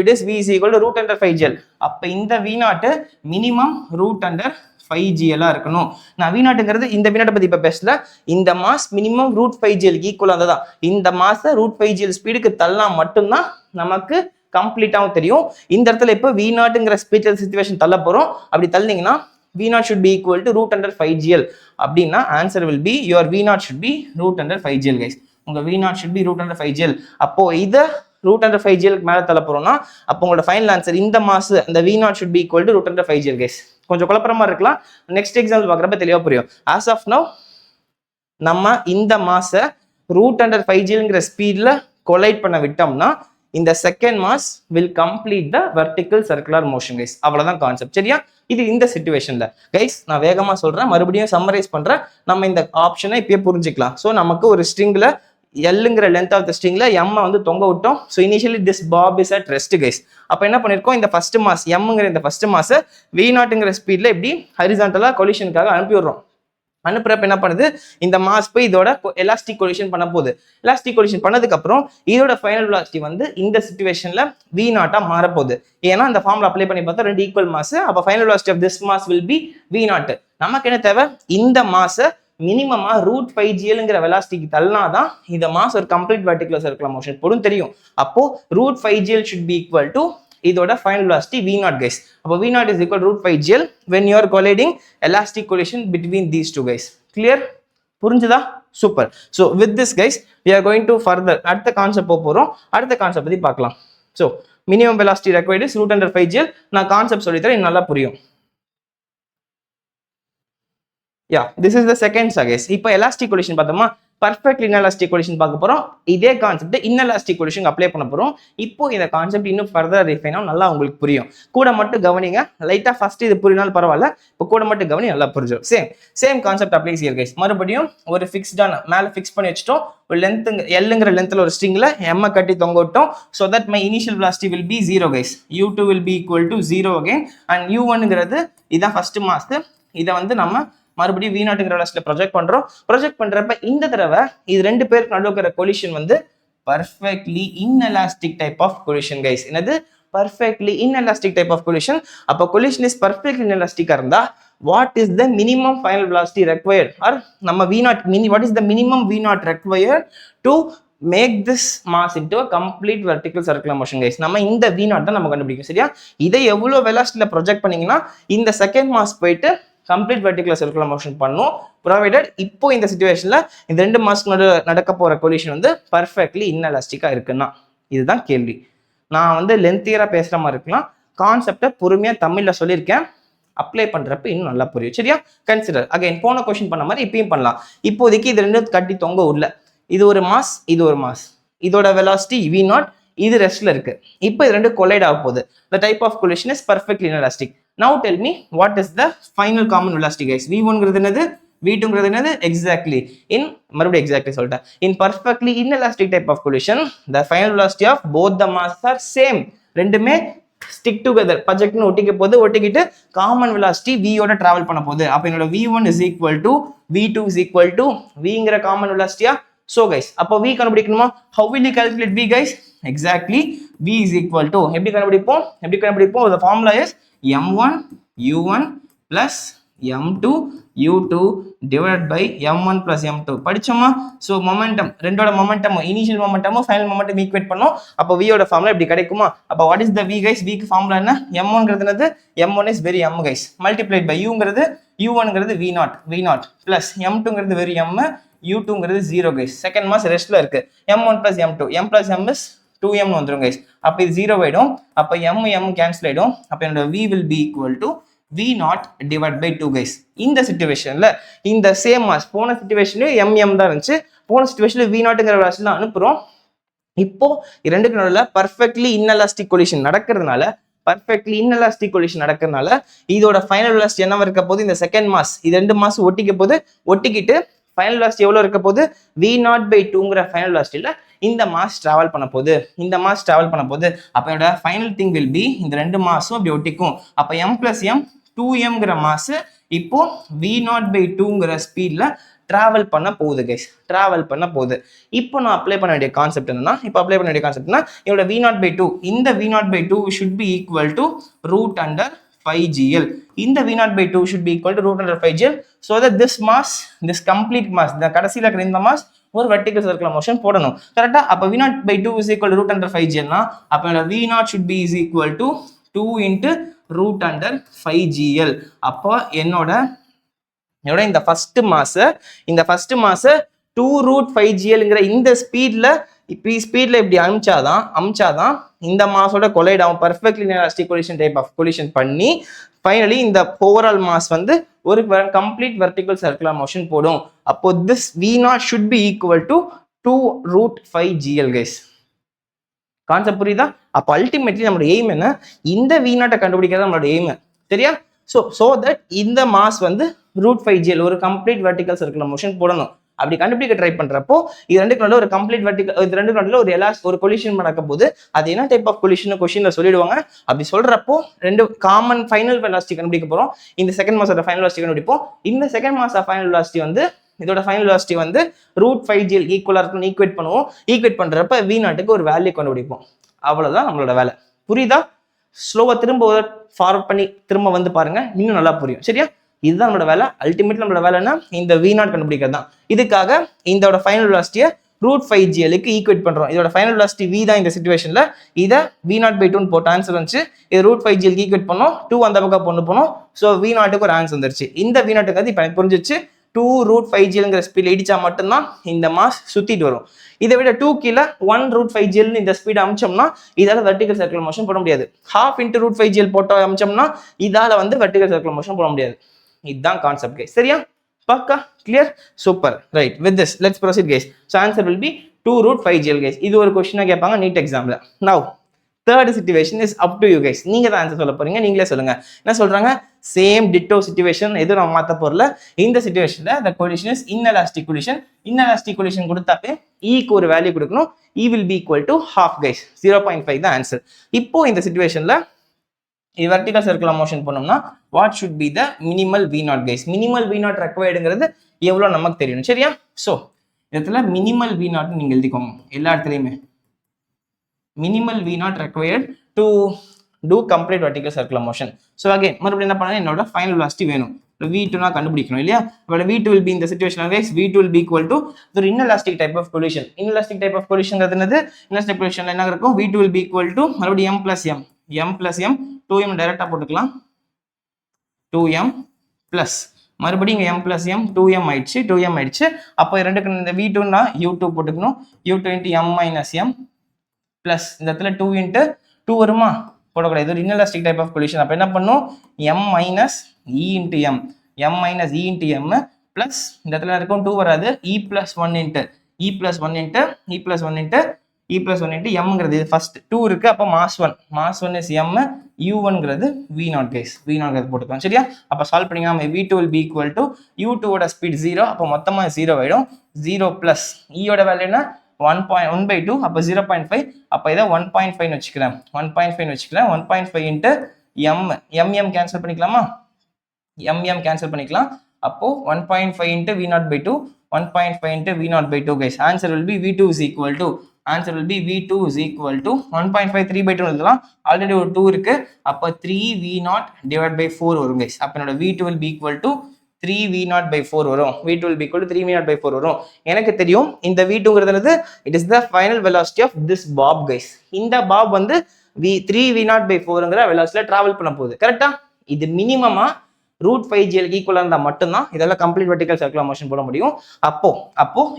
it is v is equal to root under 5gl. அப்ப இந்த v0 minimum root under 5gl இருக்கணும். நான் v0ங்கிறது இந்த v0 பத்தி இப்ப பேசல, இந்த மாஸ் மினிமம் root 5gl ஈக்குவலா தான். இந்த மாஸ root 5gl ஸ்பீடுக்கு தள்ளா மட்டும்தான் நமக்கு கம்ப்ளீட்டாவும் தெரியும். இந்த இடத்துல இப்ப v0ங்கிற ஸ்பீச்சல் சிச்சுவேஷன் தள்ள போறோம். அப்படி தள்ளினீங்கன்னா v0 should be equal to root under 5gl. அப்படின்னா answer will be your v0 should be root under 5gl guys. உங்க v0 should be root under 5gl. அப்போ இத root under 5gl மேல தள்ள போறோம்னா அப்போ உங்களோட ஃபைனல் ஆன்சர் இந்த மாஸ் அந்த v0 should be equal to root under 5gl guys. கொஞ்சம் குழப்பமா இருக்கலாம், நெக்ஸ்ட் எக்ஸாம்பிள் பார்க்கறப்ப தெளிவா புரியும். as of now நம்ம இந்த மாஸ root under 5gl ஸ்பீட்ல கொலைட் பண்ண விட்டோம்னா இந்த second mass will complete the vertical circular motion guys. அவ்வளவுதான் கான்செப்ட். சரியா? இது இந்த சிச்சுவேஷன்ல கைஸ் நான் வேகமா சொல்றேன், மறுபடியும் சம்மரைஸ் பண்றேன். நம்ம இந்த ஆப்ஷனை இப்பயே புரிஞ்சுக்கலாம். ஸோ நமக்கு ஒரு ஸ்ட்ரிங்ல எல்லுங்கிற லென்த் ஆஃப் த ஸ்ட்ரிங்ல எம் வந்து தொங்க விட்டோம். So initially this bob is at rest guys. அப்ப என்ன பண்ணிருக்கோம், இந்த ஃபர்ஸ்ட் மாஸ் எம்ங்கிற இந்த ஃபர்ஸ்ட் மாஸ் v0ங்கிற ஸ்பீட்ல இப்படி ஹரிசான்டலா கொலிஷனுக்காக அனுப்பி விடுறோம். அனுப்புறப்ப என்ன பண்ணுது, இந்த மாஸ் போய் இதோட எலாஸ்டிக் கொலிஷன் பண்ண போகுது. எலாஸ்டிக் கொலிஷன் பண்ணதுக்கு அப்புறம் இதோட ஃபைனல் வெலாசிட்டி வந்து இந்த சிச்சுவேஷன்ல v0 மாறப்போகுது. ஏன்னா அந்த ஃபார்முலா அப்ளை பண்ணி பார்த்தா ரெண்டு ஈக்குவல் மாஸ். அப்ப final velocity of this mass will be v0. நமக்கு என்ன தேவை, இந்த மாஸ மினிமமா root 5gl வெலாசிட்டிக்கு தள்ளினாதான் இந்த மாஸ் ஒரு கம்ப்ளீட் வெர்டிகுலர் சர்க்குலர் மோஷன் போடும் தெரியும். அப்போ root 5gl should be equal to இதோட ஃபைனல் வெலாசிட்டி v0 guys. அப்போ v0 is equal to root 5gl when you are colliding elastic collision between these two guys. Clear? புரிஞ்சுதா? Super. So with this guys we are going to further அடுத்த concept போறோம். அடுத்த concept பத்தி பார்க்கலாம். So minimum velocity required is root under 5gl. நான் concept சொல்லி தரேன், நல்லா புரியும். Yeah, this is the second guys. இப்போ elastic collision பார்த்தோமா, பர்ஃபெக்ட் இன்எலாஸ்டிக் கொலிஷன் பார்க்க போறோம். இதே கான்செப்ட் இன்எலாஸ்டிக் கொலிஷன் அப்ளை பண்ண போறோம். இப்போ இந்த கான்செப்ட் இன்னும் ஃபர்தர் ரிஃபைன் ஆகும், நல்லா உங்களுக்கு புரியும். கூட மட்டும் கவனிங்க, லைட்டா ஃபர்ஸ்ட் இது புரியினாலும் பரவாயில்ல, இப்போ கூட மட்டும் கவனி, நல்லா புரிஞ்சிடும். Same concept applies here guys. மறுபடியும் ஒரு ஃபிக்ஸ்டான மேல ஃபிக்ஸ் பண்ணி வச்சிட்டோம். ஒரு லென்த் எல்லுங்கிற லென்த்ல ஒரு ஸ்ட்ரிங்ல எம் கட்டி தொங்க விட்டோம். so that my initial velocity will be 0 guys. u2 will be equal to 0 again and u1ங்கிறது இதான் ஃபர்ஸ்ட் மாஸ். இதை வந்து நம்ம மறுபடியும் v0ங்கிற வெலாசிட்டில ப்ரொஜெக்ட் பண்றோம். ப்ரொஜெக்ட் பண்றப்ப இந்த தடவை இது ரெண்டு பேருக்கு நடுவுல இருக்கிற கொலிஷன் வந்து perfectly inelastic type of collision guys. என்னது, perfectly inelastic type of collision. அப்போ collision is perfectly inelastic இருந்தா what is the minimum final velocity required, or நம்ம v0 what is the minimum v0 required to make this mass into a complete vertical circular motion guys. நம்ம இந்த v0 தான் நம்ம கண்டுபிடிக்கும். சரியா? இதை எவ்வளவு வெலாசிட்டில ப்ரொஜெக்ட் பண்ணீங்கன்னா இந்த செகண்ட் மாஸ் போயிட்டு கம்ப்ளீட் வெர்டிகுலர் சர்க்குலர் மோஷன் பண்ணும், ப்ரொவைடட் இப்போ இந்த சிச்சுவேஷன்ல இந்த ரெண்டு மாஸ்க்கு நடக்க போற கொலிஷன் வந்து பர்ஃபெக்ட்லி இன்எலாஸ்டிக்கா இருக்குன்னா இதுதான் கேள்வி. நான் வந்து லென்த்தியரா பேசுற மாதிரி இருக்கலாம், கான்செப்டை பொறுமையா தமிழ்ல சொல்லியிருக்கேன், அப்ளை பண்றப்ப இன்னும் நல்லா புரியும். சரியா? கன்சிடர் அகைன் போன கொஸ்டின் பண்ண மாதிரி இப்பயும் பண்ணலாம். இப்போதைக்கு இது ரெண்டும் கட்டி தொங்க உள்ள, இது ஒரு மாஸ், இது ஒரு மாஸ், இதோட வெலாசிட்டி v0, இது ரெஸ்ட்ல இருக்கு. இப்போ இது ரெண்டு கொலைட் ஆக போகுது. The type of collision is perfectly inelastic. Now tell me what is the final common velocity guys. v1ங்கிறது என்னது, v2ங்கிறது என்னது? Exactly in மறுபடியும் exactly சொல்லிட்டேன். In perfectly inelastic type of collision the final velocity of both the masses are same. ரெண்டுமே stick together, ப்ரொஜெக்ட்னு ஒட்டிக்க போது, ஒட்டிக்கிட்டு common velocity v யோட travel பண்ண போகுது. அப்போ என்னோட v1 is equal to v2 is equal to vங்கிற காமன் வெலாசிட்டியா? So guys, அப்போ v கண்டுபிடிக்கணுமா? How will you calculate v guys? Exactly v is equal to எப்படி கண்டுபிடிப்போம்? The formula is m1 u1 plus m2 u2 divided by m1 plus m2. படிச்சோமா? So momentum, ரெண்டோட momentum, initial மொமெண்டமும் final momentum equate பண்ணோம். அப்போ v யோட formula இப்படி கிடைக்குமா? அப்போ what is the v guys? v க்கு ஃபார்முலா என்ன? m1ங்கிறது என்னது? m1 is very m guys, multiplied by u-ங்கிறது u1ங்கிறது v0 plus m2ங்கிறது very m, u2ங்கிறது 0 guys. செகண்ட் மாஸ் ரெஸ்ட்ல இருக்கு. m1 plus m2, m plus m is 2m வந்துரும் guys. அப்ப இது 0 ஆயிடும். அப்ப m கேன்சல் ஆயிடும். அப்ப என்னோட v will be equal to v0 divided by 2 guys. இந்த சிச்சுவேஷன்ல இந்த சேம் மாஸ், போன சிச்சுவேஷன்லயும் m தான் இருந்துச்சு, போன சிச்சுவேஷன்ல v0ங்கிற வெலாசிட்டில அனுப்புறோம். இப்போ இரண்டுக்கு நடுவுல பர்ஃபெக்ட்லி இன்எலாஸ்டிக் கொலிஷன் நடக்கிறதுனால இதோட ஃபைனல் வெலாசிட்டி என்னவா இருக்க போது? இந்த செகண்ட் மாஸ், இது ரெண்டு மாஸ் ஒட்டிக்கிட்டு ஃபைனல் வெலாசிட்டி எவ்வளவு இருக்க போது? v0 by 2ங்கிற ஃபைனல் வெலாசிட்டில இந்த மாஸ் டிராவல் பண்ண போகுது. அப்ப என்னோட ஃபைனல் திங் வில் பி இந்த ரெண்டு மாஸும் அப்படி ஒட்டிக்கும். அப்ப m plus m 2mங்கிற மாஸ் இப்போ v0 by 2ங்கிற ஸ்பீட்ல டிராவல் பண்ண போகுது. இப்போ நான் அப்ளை பண்ண வேண்டிய கான்செப்ட் என்னன்னா, என்னோட v0 by 2, இந்த v0 by 2 should be equal to root under 5gl. இந்த v0 by 2 should be equal to root under 5gl, so that this complete mass, இந்த கடைசில இருக்கிற இந்த மாஸ் ஒரு வெர்டிகல் சர்க்குலர் மோஷன் போடணும். கரெக்டா? அப்ப v0 by 2 is equal to root under 5gl னா அப்ப v0 should be is equal to 2 into root under 5gl. அப்போ என்னோட இந்த ஃபர்ஸ்ட் மாஸ் 2 root 5glங்கிற இந்த ஸ்பீட்ல இப்படி அமிச்சாதான் இந்த மாஸோட கொலைட் ஆகும். Perfectly inelastic collision type of collision பண்ணி ஃபைனலி இந்த ஓவரால் மாஸ் வந்து ஒரு கம்ப்ளீட் வெர்டிகல் சர்க்குலர் மோஷன் போடும். அப்போ this v0 should be equal to 2 root 5gl guys. Concept புரியுதா? அப்போ அல்டிமேட்லி நம்மளோட எய்ம் என்ன? இந்த v0 கண்டுபிடிக்கிறது நம்மளோட எய்ம். சரியா? so that இந்த மாஸ் வந்து root 5gl ஒரு கம்ப்ளீட் வெர்டிகல் சர்க்குலர் மோஷன் போடணும். அப்படி கண்டுபிடிக்க ட்ரை பண்றப்போ இது ரெண்டுக்கு நடுவுல ஒரு கம்ப்ளீட் வெர்டிகல், இது ரெண்டுக்கு நடுவுல ஒரு கொலிஷன் நடக்க போது அது என்ன டைப் ஆஃப் கொலிஷன் கொஸ்டின்ல சொல்லிடுவாங்க. அப்படி சொல்றப்போ ரெண்டு காமன் ஃபைனல் வெலாசிட்டி கண்டுபிடிக்க போறோம். இந்த செகண்ட் மாஸோட ஃபைனல் வெலாசிட்டி கண்டுபிடிப்போம். இந்த செகண்ட் மாஸ் ஃபைனல் வெலாசிட்டி வந்து இதோட ஃபைனல் வெலாசிட்டி வந்து root 5gl ஈக்குவலா இருக்குன்னு ஈக்குவேட் பண்ணுவோம். ஈக்குவேட் பண்றப்ப v0க்கு ஒரு வேல்யூ கண்டுபிடிப்போம். அவ்வளவுதான் நம்மளோட வேலை. புரியுதா? ஸ்லோவா திரும்ப ஃபார்வர்ட் பண்ணி திரும்ப வந்து பாருங்க, இன்னும் நல்லா புரியும். சரியா? இதுதான் நம்மளோட வேலை. அல்டிமேட்லி நம்மளோட வேலைன்னா இந்த v0 கண்டுபிடிக்கிறது தான். இதுக்காக இதோட ஃபைனல் வெலாசிட்டியை root 5gl-க்கு ஈக்குவேட் பண்றோம். இதோட ஃபைனல் வெலாசிட்டி v தான் இந்த சிச்சுவேஷன்ல. இதை v0 by 2 போட்ட ஆன்சர் வந்துச்சு. இது root 5gl-க்கு ஈக்குவேட் பண்ணோம், 2 அந்த பக்கம் கொண்டு போனோம். ஸோ v0க்கு ஒரு ஆன்சர் வந்துருச்சு. இந்த v0க்கு இப்போ எனக்கு புரிஞ்சிச்சு 2 root 5gl-ங்கிற ஸ்பீட்ல இடிச்சா மட்டும்தான் இந்த மாஸ் சுத்திட்டு வரும். இதை விட 2 கீழே 1 root 5gl இந்த ஸ்பீட் அமிச்சோம்னா இதால வெர்டிகல் சர்க்குலர் மோஷன் போட முடியாது. half into root 5gl போட்டோ அமிச்சோம்னா இதால வந்து வெர்டிகல் சர்க்குலர் மோஷன் போட முடியாது. இதுதான் கான்செப்ட் கைஸ். சரியா? பக்கா clear? Super. Right, with this let's proceed guys. So answer will be 2 root 5gl guys. இது ஒரு கொஸ்டினா கேட்பாங்க நீட் எக்ஸாம்ல. Now third situation is up to you guys. நீங்க தான் ஆன்சர் சொல்ல போறீங்க, நீங்களே சொல்லுங்க. என்ன சொல்றாங்க? சேம் டிட்டோ சிச்சுவேஷன், எதுவும் நம்ம மாத்த போறல. இந்த சிச்சுவேஷன்ல the collision is inelastic collision கொடுத்தாப்பே க்கு ஒரு வேல்யூ கொடுக்கணும். e will be equal to half guys. 0.5 தான் ஆன்சர். இப்போ இந்த சிச்சுவேஷன்ல வெர்டிகல் சர்க்குலர் மோஷன் பண்ணோம்னா what should be the minimal v0 guys. Minimal v0 ரெக்வயர்டுங்கிறது எவ்வளவு நமக்கு தெரியணும். சரியா? ஸோ இடத்துல மினிமல் v0 நீங்க எழுதிக்கோங்க எல்லா இடத்துலையுமே. Minimal v0 required to do complete vertical circular motion. So again மறுபடியும் என்ன பண்ணணும், என்னோட final velocity வேணும், v2 நான் கண்டுபிடிக்கணும் இல்லையா. அப்ப v2 will be in the situation of x, v2 will be equal to the inelastic type of collision. Inelastic type of collision என்னது, inelastic collision என்ன இருக்கும், v2 will be equal to மறுபடியும் m plus m 2m டைரக்டா போட்டுக்கலாம், 2m plus மறுபடியும் m plus m 2m ஆயிடுச்சு. அப்போ ரெண்டுக்கு இந்த v2 னா u2 போட்டுக்கணும், u2 into m minus m plus இந்த இடத்துல 2 into 2 வருமா, போடக்கூடாது, இது ஒரு inelastic type of collision. அப்போ என்ன பண்ணும், m minus e into m plus இந்த இடத்துல இருக்கும் 2 வராது, e plus 1 into mங்கிறது இது ஃபர்ஸ்ட் 2 இருக்கு, அப்போ mass 1 is m, u1ங்கிறது v0 guys, v0ங்கிறது போட்டுக்கலாம் சரியா. அப்போ சால்வ் பண்ணிங்கன்னா v2 will be equal to u2 ஓட ஸ்பீட் 0, அப்போ மொத்தமா 0 ஆயிடும், 0 plus e ஓட வேல்யூ என்ன 1/2, அப்போ 0.5, அப்போ இதை 1.5 வச்சுக்கிறேன், 1.5 into m கேன்சல் பண்ணிக்கலாமா, m கேன்சல் பண்ணிக்கலாம். அப்போ 1.5 into v0/2, 1.5 into v0/2 guys. Answer will be v2 is equal to 1.5 3/2 எழுதலாம், ஆல்ரெடி ஒரு 2 இருக்கு, அப்போ 3v0 divided by 4 வரும் guys. அப்போ என்னோட v2 will be equal to 3v0/4 வரும், v2 will be equal to 3v0/4 வரும். எனக்கு தெரியும் இந்த v2ங்கிறது it is the final velocity of this bob guys. இந்த bob வந்து 3v0/4ங்கிற velocityல டிராவல் பண்ண போகுது கரெக்டா. இது மினிமமா √5gl ஈக்குவலா இருந்தா மட்டும்தான் இதெல்லாம் கம்ப்ளீட் வெர்டிகல் சர்க்குலர் மோஷன் போட முடியும். அப்போ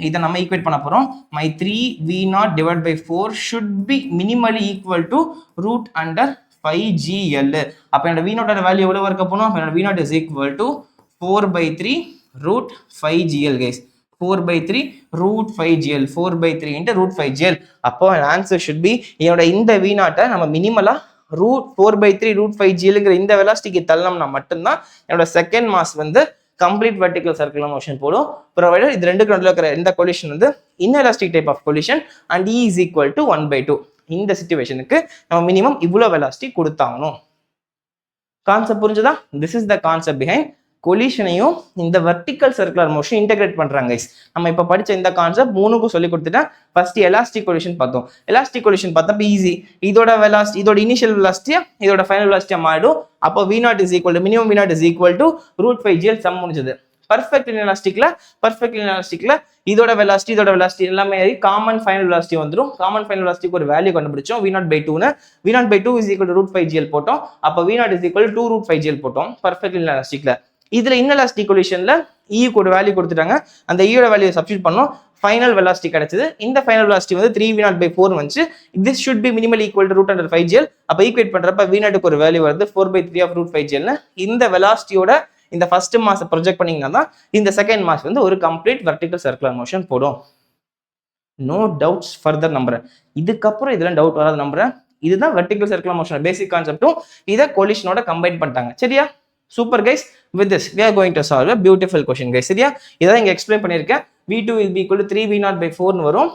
இதை நம்ம ஈக்குவேட் பண்ண போறோம். my 3v0 divided by 4 should be minimally equal to √5gl. அப்ப என்னோட v0 வேல்யூ எவ்வளவு இருக்க போறோம், அப்ப என்னோட v0 is equal to 4/3 √5gl guys, 4/3 √5gl, 4/3 into √5gl. அப்போ ஆன்சர் should be என்னோட இந்த v0 நம்ம மினிமலா 4/3 √5gl இந்த வெலாசிட்டிக்கு தள்ளனம்னா மட்டும்தான் என்னோட செகண்ட் மாஸ் வந்து கம்ப்ளீட் வெர்டிகல் சர்க்குலர் மோஷன் போடும். ப்ரொவைடர் இது ரெண்டுக்கு நடுவில் இருக்கிற இந்த கொலிஷன் வந்து inelastic type of collision and e is equal to 1/2. இந்த சிச்சுவேஷனுக்கு நம்ம மினிமம் இவ்வளோ வெலாசிட்டி கொடுத்தாகணும். கான்செப்ட் புரிஞ்சுதா? This is the concept behind கொலிஷனையும் இந்த வெர்டிகல் சர்க்குலர் மோஷன் இன்டெகிரேட் பண்றாங்க guys. நம்ம இப்ப படிச்ச இந்த கான்செப்ட் மூணுக்கும் சொல்லி கொடுத்துட்டேன். ஃபர்ஸ்ட் எலாஸ்டிக் கொலிஷன் பார்த்தோம். எலாஸ்டிக் கொலிஷன் பார்த்தப்ப ஈஸி, இதோட வெலாசிட்டி, இதோட இனிஷியல் வெலாசிட்டியா இதோட ஃபைனல் வெலாசிட்டியா மாறிடும். அப்போ v0 is equal to minimum v0 is equal to √5gl sum முடிஞ்சது. பர்ஃபெக்ட் இன்எலாஸ்டிக்ல இதோட வெலாசிட்டி எல்லாமே காமன் ஃபைனல் வெலாசிட்டி வந்துடும். காமன் ஃபைனல் வெலாசிட்டிக்கு ஒரு வேல்யூ கண்டுபிடிச்சோம் v0/2 னு. v0/2 is equal to √5gl போட்டோம். அப்போ v0 is equal to 2√5gl போட்டோம் பர்ஃபெக்ட் இன்எலாஸ்டிக்ல. இதுல இன்எலாஸ்டிக் கொலிஷன்ல e க்கு வேல்யூ கொடுத்துட்டாங்க, அந்த e யோட வேல்யூ சப்ஸ்டிட் பண்ணோம், ஃபைனல் வெலாசிட்டி கிடைச்சது. இந்த ஃபைனல் வெலாசிட்டி வந்து 3v0/4 வந்துச்சு. This should be minimally equal to √5gl. அப்ப ஈக்குவேட் பண்றப்ப v0 க்கு ஒரு வேல்யூ வருது 4/3 of √5gl. இந்த வெலாசிட்டியோட இந்த ஃபர்ஸ்ட் மாஸ் ப்ரொஜெக்ட் பண்ணீங்கன்னா தான் இந்த செகண்ட் மாஸ் வந்து ஒரு கம்ப்ளீட் வெர்டிகல் சர்க்குலர் மோஷன் போடும். நோ டவுட்ஸ் ஃபர்தர் நம்புறேன். இதுக்கப்புறம் இதெல்லாம் டவுட் வராது நம்புறேன். இதுதான் வெர்டிகல் சர்க்குலர் மோஷன் பேசிக் கான்செப்டும் இதை கொலிஷனோட கம்பைன் பண்ணிட்டாங்க சரியா. Super guys, with this we are going to solve a beautiful question guys சரியா. இதான் இங்க எக்ஸ்பிளைன் பண்ணிருக்கேன். v2 will be equal to 3v0/4 னு வரும்.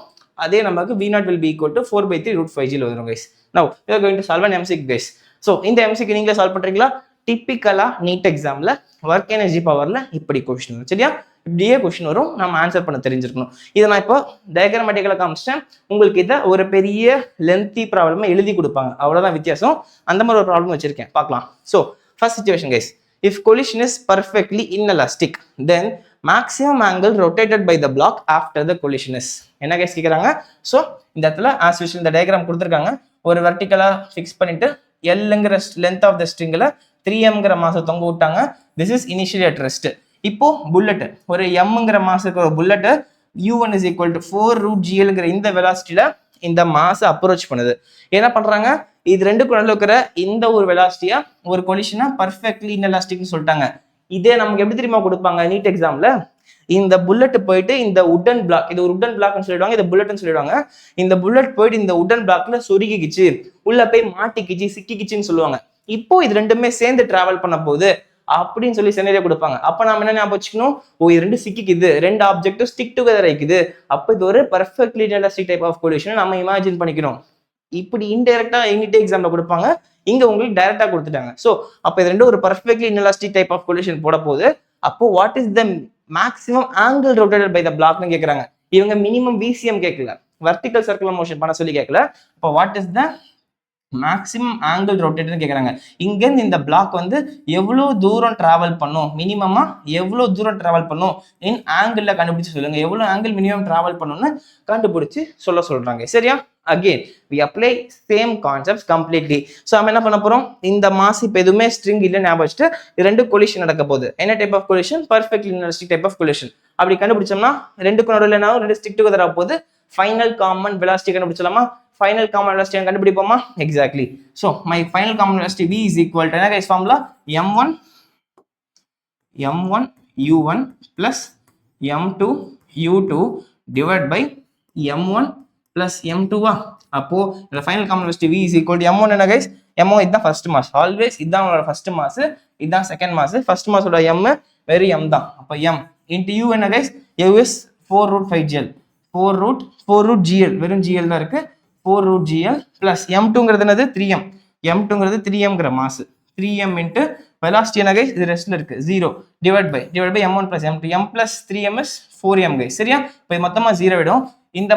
அதே நமக்கு v0 will be equal to 4/3 √5gl வரும் guys. Now we are going to solve an MCQ guys. So இந்த MCQ நீங்களே சால்வ் பண்றீங்களா? டிப்பிக்கலா நீட் எக்ஸாம்ல ஒர்க் எனர்ஜி பவர்ல இப்படி கொஸ்டின் வரும் சரியா. இப்படியே கொஸ்டின் வரும், நம்ம ஆன்சர் பண்ண தெரிஞ்சிருக்கணும். இதை நான் இப்போ டயக்ராமேட்டிக்கலா காமிச்சிட்டேன். உங்களுக்கு இதை ஒரு பெரிய லென்த்தி ப்ராப்ளமா எழுதி கொடுப்பாங்க, அவ்வளவுதான் வித்தியாசம். அந்த மாதிரி ஒரு ப்ராப்ளம் வச்சிருக்கேன், பார்க்கலாம். So first situation guys, if collision is perfectly inelastic then maximum angle rotated by the block after the collision is என்ன கேஸ் கேக்குறாங்க. சோ இந்த இடத்துல as usual இந்த டயகிராம் கொடுத்திருக்காங்க. ஒரு வெர்டிகலா ஃபிக்ஸ் பண்ணிட்டு Lங்கற லெந்த் ஆஃப் தி ஸ்ட்ரிங்ல 3mங்கற மாஸ் தொங்க விட்டாங்க. this is initially at rest. இப்போ புல்லட் ஒரு mங்கற மாஸ்க்கு ஒரு bullet u1 is equal to 4√gl இந்த வெலாசிட்டில இந்த மாஸ் அப்ரோச் பண்ணுது. என்ன பண்றாங்க, இது ரெண்டுக்கும் நடுவுல இருக்கிற இந்த ஒரு வெலாசிட்டியா ஒரு கொலிஷனா பர்ஃபெக்ட்லி இன்எலாஸ்டிக்னு சொல்லிட்டாங்க. இதே நமக்கு எப்படி தெரியுமா கொடுப்பாங்க நீட் எக்ஸாம்ல, இந்த புல்லட் போயிட்டு இந்த உடன் பிளாக், இது ஒரு உடன் பிளாக்னு சொல்லிடுவாங்க, இது புல்லட்னு சொல்லிடுவாங்க. இந்த புல்லட் போயிட்டு இந்த உடன் பிளாக்ல சொருகிக்கிச்சு, உள்ள போய் மாட்டிக்கிச்சு, சிக்கிக்கிச்சுன்னு சொல்லுவாங்க. இப்போ இது ரெண்டுமே சேர்ந்து டிராவல் பண்ண போகுது அப்படின்னு சொல்லி செனரியோ கொடுப்பாங்க. அப்ப நாம என்ன ஞாபகம் வச்சுக்கணும், இது ரெண்டு சிக்கிக்குது, ரெண்டு ஆப்ஜெக்டும் ஸ்டிக் டுகெதர் ஆயிக்குது. அப்ப இது ஒரு perfectly inelastic type of collision நம்ம இமேஜின் பண்ணிக்கணும். இப்படி இன்டைரக்டா நீட் எக்ஸாம்ல கொடுப்பாங்க, இங்க உங்களுக்கு டைரக்டா கொடுத்துட்டாங்க. சோ அப்ப இது ரெண்டு ஒரு perfectly inelastic type of collision போட போகுது. அப்போ what is the maximum angle rotated by the பிளாக்னு கேக்குறாங்க. இவங்க மினிமம் VCM கேட்கல, வெர்டிகல் சர்க்குலர் மோஷன் பண்ண சொல்லி கேட்கல. அப்போ what is the maximum angle ரொட்டேட்னு கேட்குறாங்க. இங்கேருந்து இந்த பிளாக் வந்து எவ்வளோ தூரம் ட்ராவல் பண்ணும், மினிமமாக எவ்வளோ தூரம் ட்ராவல் பண்ணும் இன் ஆங்கிளில் கண்டுபிடிச்சி சொல்லுங்க. எவ்வளோ ஆங்கிள் மினிமம் ட்ராவல் பண்ணணும்னு கண்டுபிடிச்சி சொல்கிறாங்க. சரியா? Again we apply same concepts completely. So நம்ம என்ன பண்ண போகிறோம், இந்த மாஸ் இப்போ எதுவுமே ஸ்ட்ரிங் இல்லை ஞாபகம் வச்சுட்டு ரெண்டு கொலிஷன் நடக்க போகுது. என்ன type of collision? Perfect inelastic type of collision. அப்படி கண்டுபிடிச்சோம்னா ரெண்டுக்கும் நடுவில் என்ன ரெண்டு ஸ்டிக் டுகெதர் ஆக போகுது. ஃபைனல் காமன் வெலாசிட்டி கண்டுபிடிச்சலாமா? Final common velocity கண்டுபிடிப்போமா? Exactly. So my final common velocity v is equal to என்ன guys formula? m1 u1 plus m2 u2 divided by m1 plus m2 அப்போ இந்த final common velocity v is equal to m1 என்ன guys? m1 இதுதான் first mass. Always இதுதான் உங்களோட first mass, இதுதான் second mass. First mass ஓட m வெறும் m தான். அப்போ m into u என்ன guys? u is 4 root 5 gl 4 root gl வெறும் gl தான் இருக்கு. 4 root gl plus m2ங்கிறது என்னது? 3m. m2ங்கிறது 3mங்கிற மாஸ். 3m into velocity என்ன guys? இது ரெஸ்ட்ல இருக்கு 0 divided by m1 plus m2. m plus 3m is 4m guys. சரியா? இப்போ மொத்தமா 0 ஆயிடும். இந்த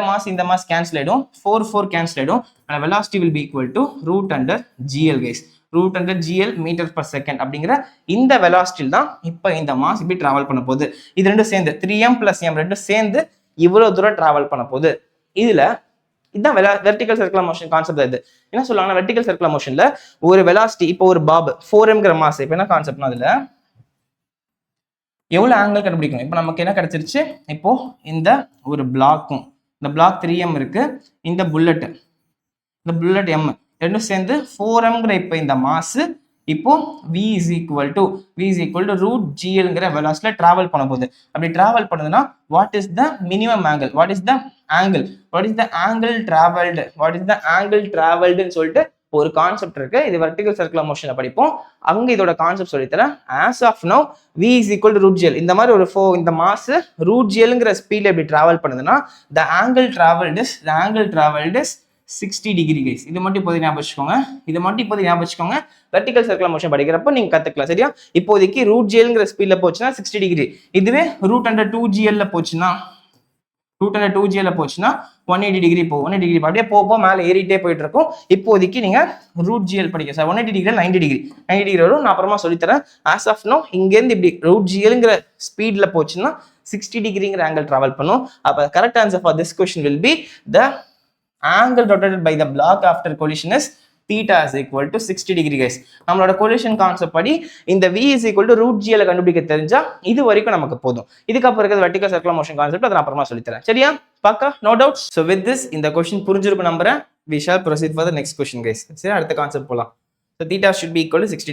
மாஸ் கேன்சல் ஆயிடும். 4 கேன்சல் ஆயிடும். and velocity will be equal to root under gl guys. root under gl meter per second அப்படிங்கிற இந்த velocity தான் இப்போ இந்த மாஸ் இப்படி டிராவல் பண்ண போகுது. இது ரெண்டும் சேர்ந்து 3m plus m ரெண்டும் சேர்ந்து இவ்வளவு தூரம் டிராவல் பண்ண போகுது. இதுல இதுதான் வெர்டிகல் சர்க்குலர் மோஷன் கான்செப்ட். இது என்ன சொல்லுவாங்கன்னா வெர்டிகல் சர்க்குலர் மோஷன்ல ஒரு வெலாசிட்டி இப்போ ஒரு பாப் 4mங்கிற மாஸ் இப்போ என்ன கான்செப்ட்னா அதுல எவ்வளவு ஆங்கிள் கண்டுபிடிக்கணும். இப்போ நமக்கு என்ன கிடைச்சிருச்சு, இப்போ இந்த ஒரு பிளாக்கும் இந்த பிளாக் 3m இருக்கு, இந்த புல்லட் m ரெண்டும் சேர்ந்து 4mங்கிற இப்போ இந்த மாஸ் இப்போ v is equal to root gl வெலாசிட்டில டிராவல் பண்ண போகுது. அப்படி டிராவல் பண்ணுதுன்னா what is the minimum angle, what is the angle traveled ன்னு சொல்லிட்டு ஒரு கான்செப்ட் இருக்கு. இது வெர்டிகல் சர்க்குலர் மோஷன்ல படிப்போம். அங்க இதோட கான்செப்ட் சொல்லித்தரேன். as of now v is equal to root gl. இந்த மாதிரி ஒரு இந்த மாஸ் root glங்கிற ஸ்பீட்ல எப்படி டிராவல் பண்ணுதுன்னா the angle traveled is 60 degree guys. இது மட்டும் இப்போதைக்கு ஞாபகம் வச்சுக்கோங்க. வெர்டிகல் சர்க்குலர் மோஷன் படிக்கிறப்ப நீங்க கத்துக்கலாம். சரியா? இப்போதைக்கு ரூட் ஜிஎல்ங்கிற ஸ்பீட்ல போச்சுன்னா 60 டிகிரி. இதுவே ரூட் அண்டர் 2gl போச்சுன்னா 180 டிகிரி போகும். 180 டிகிரி அப்படியே போக மேலே ஏறிட்டே போயிட்டு இருக்கும். இப்போதைக்கு நீங்க ரூட் ஜிஎல் படிக்க சார் 180 டிகிரி 90 டிகிரி வரும். நான் அப்புறமா சொல்லித்தரேன். ஆஸ் ஆஃப் நோ இங்கேருந்து இப்படி ரூட் ஜிஎல்ங்கிற ஸ்பீட்ல போச்சுன்னா 60 டிகிரிங்கிற ஆங்கிள் டிராவல் பண்ணும். அப்ப correct answer for this question will be the angle rotated by the block after collision is theta is equal to 60 degree guys. நம்மளோட collision concept படி இந்த v is equal to root gl கண்டுபிடிக்க தெரிஞ்சா இது வரைக்கும் நமக்கு போதும். இதுக்கு அப்புறம் இருக்கிற vertical circular motion concept அதை நான் அப்புறமா சொல்லி தரேன். சரியா? பக்கா? No doubts. So with this இந்த question புரிஞ்சிருக்கும் நம்புறேன். We shall proceed for the next question guys. சரி, அடுத்த கான்செப்ட் போலாம். So theta should be equal to 60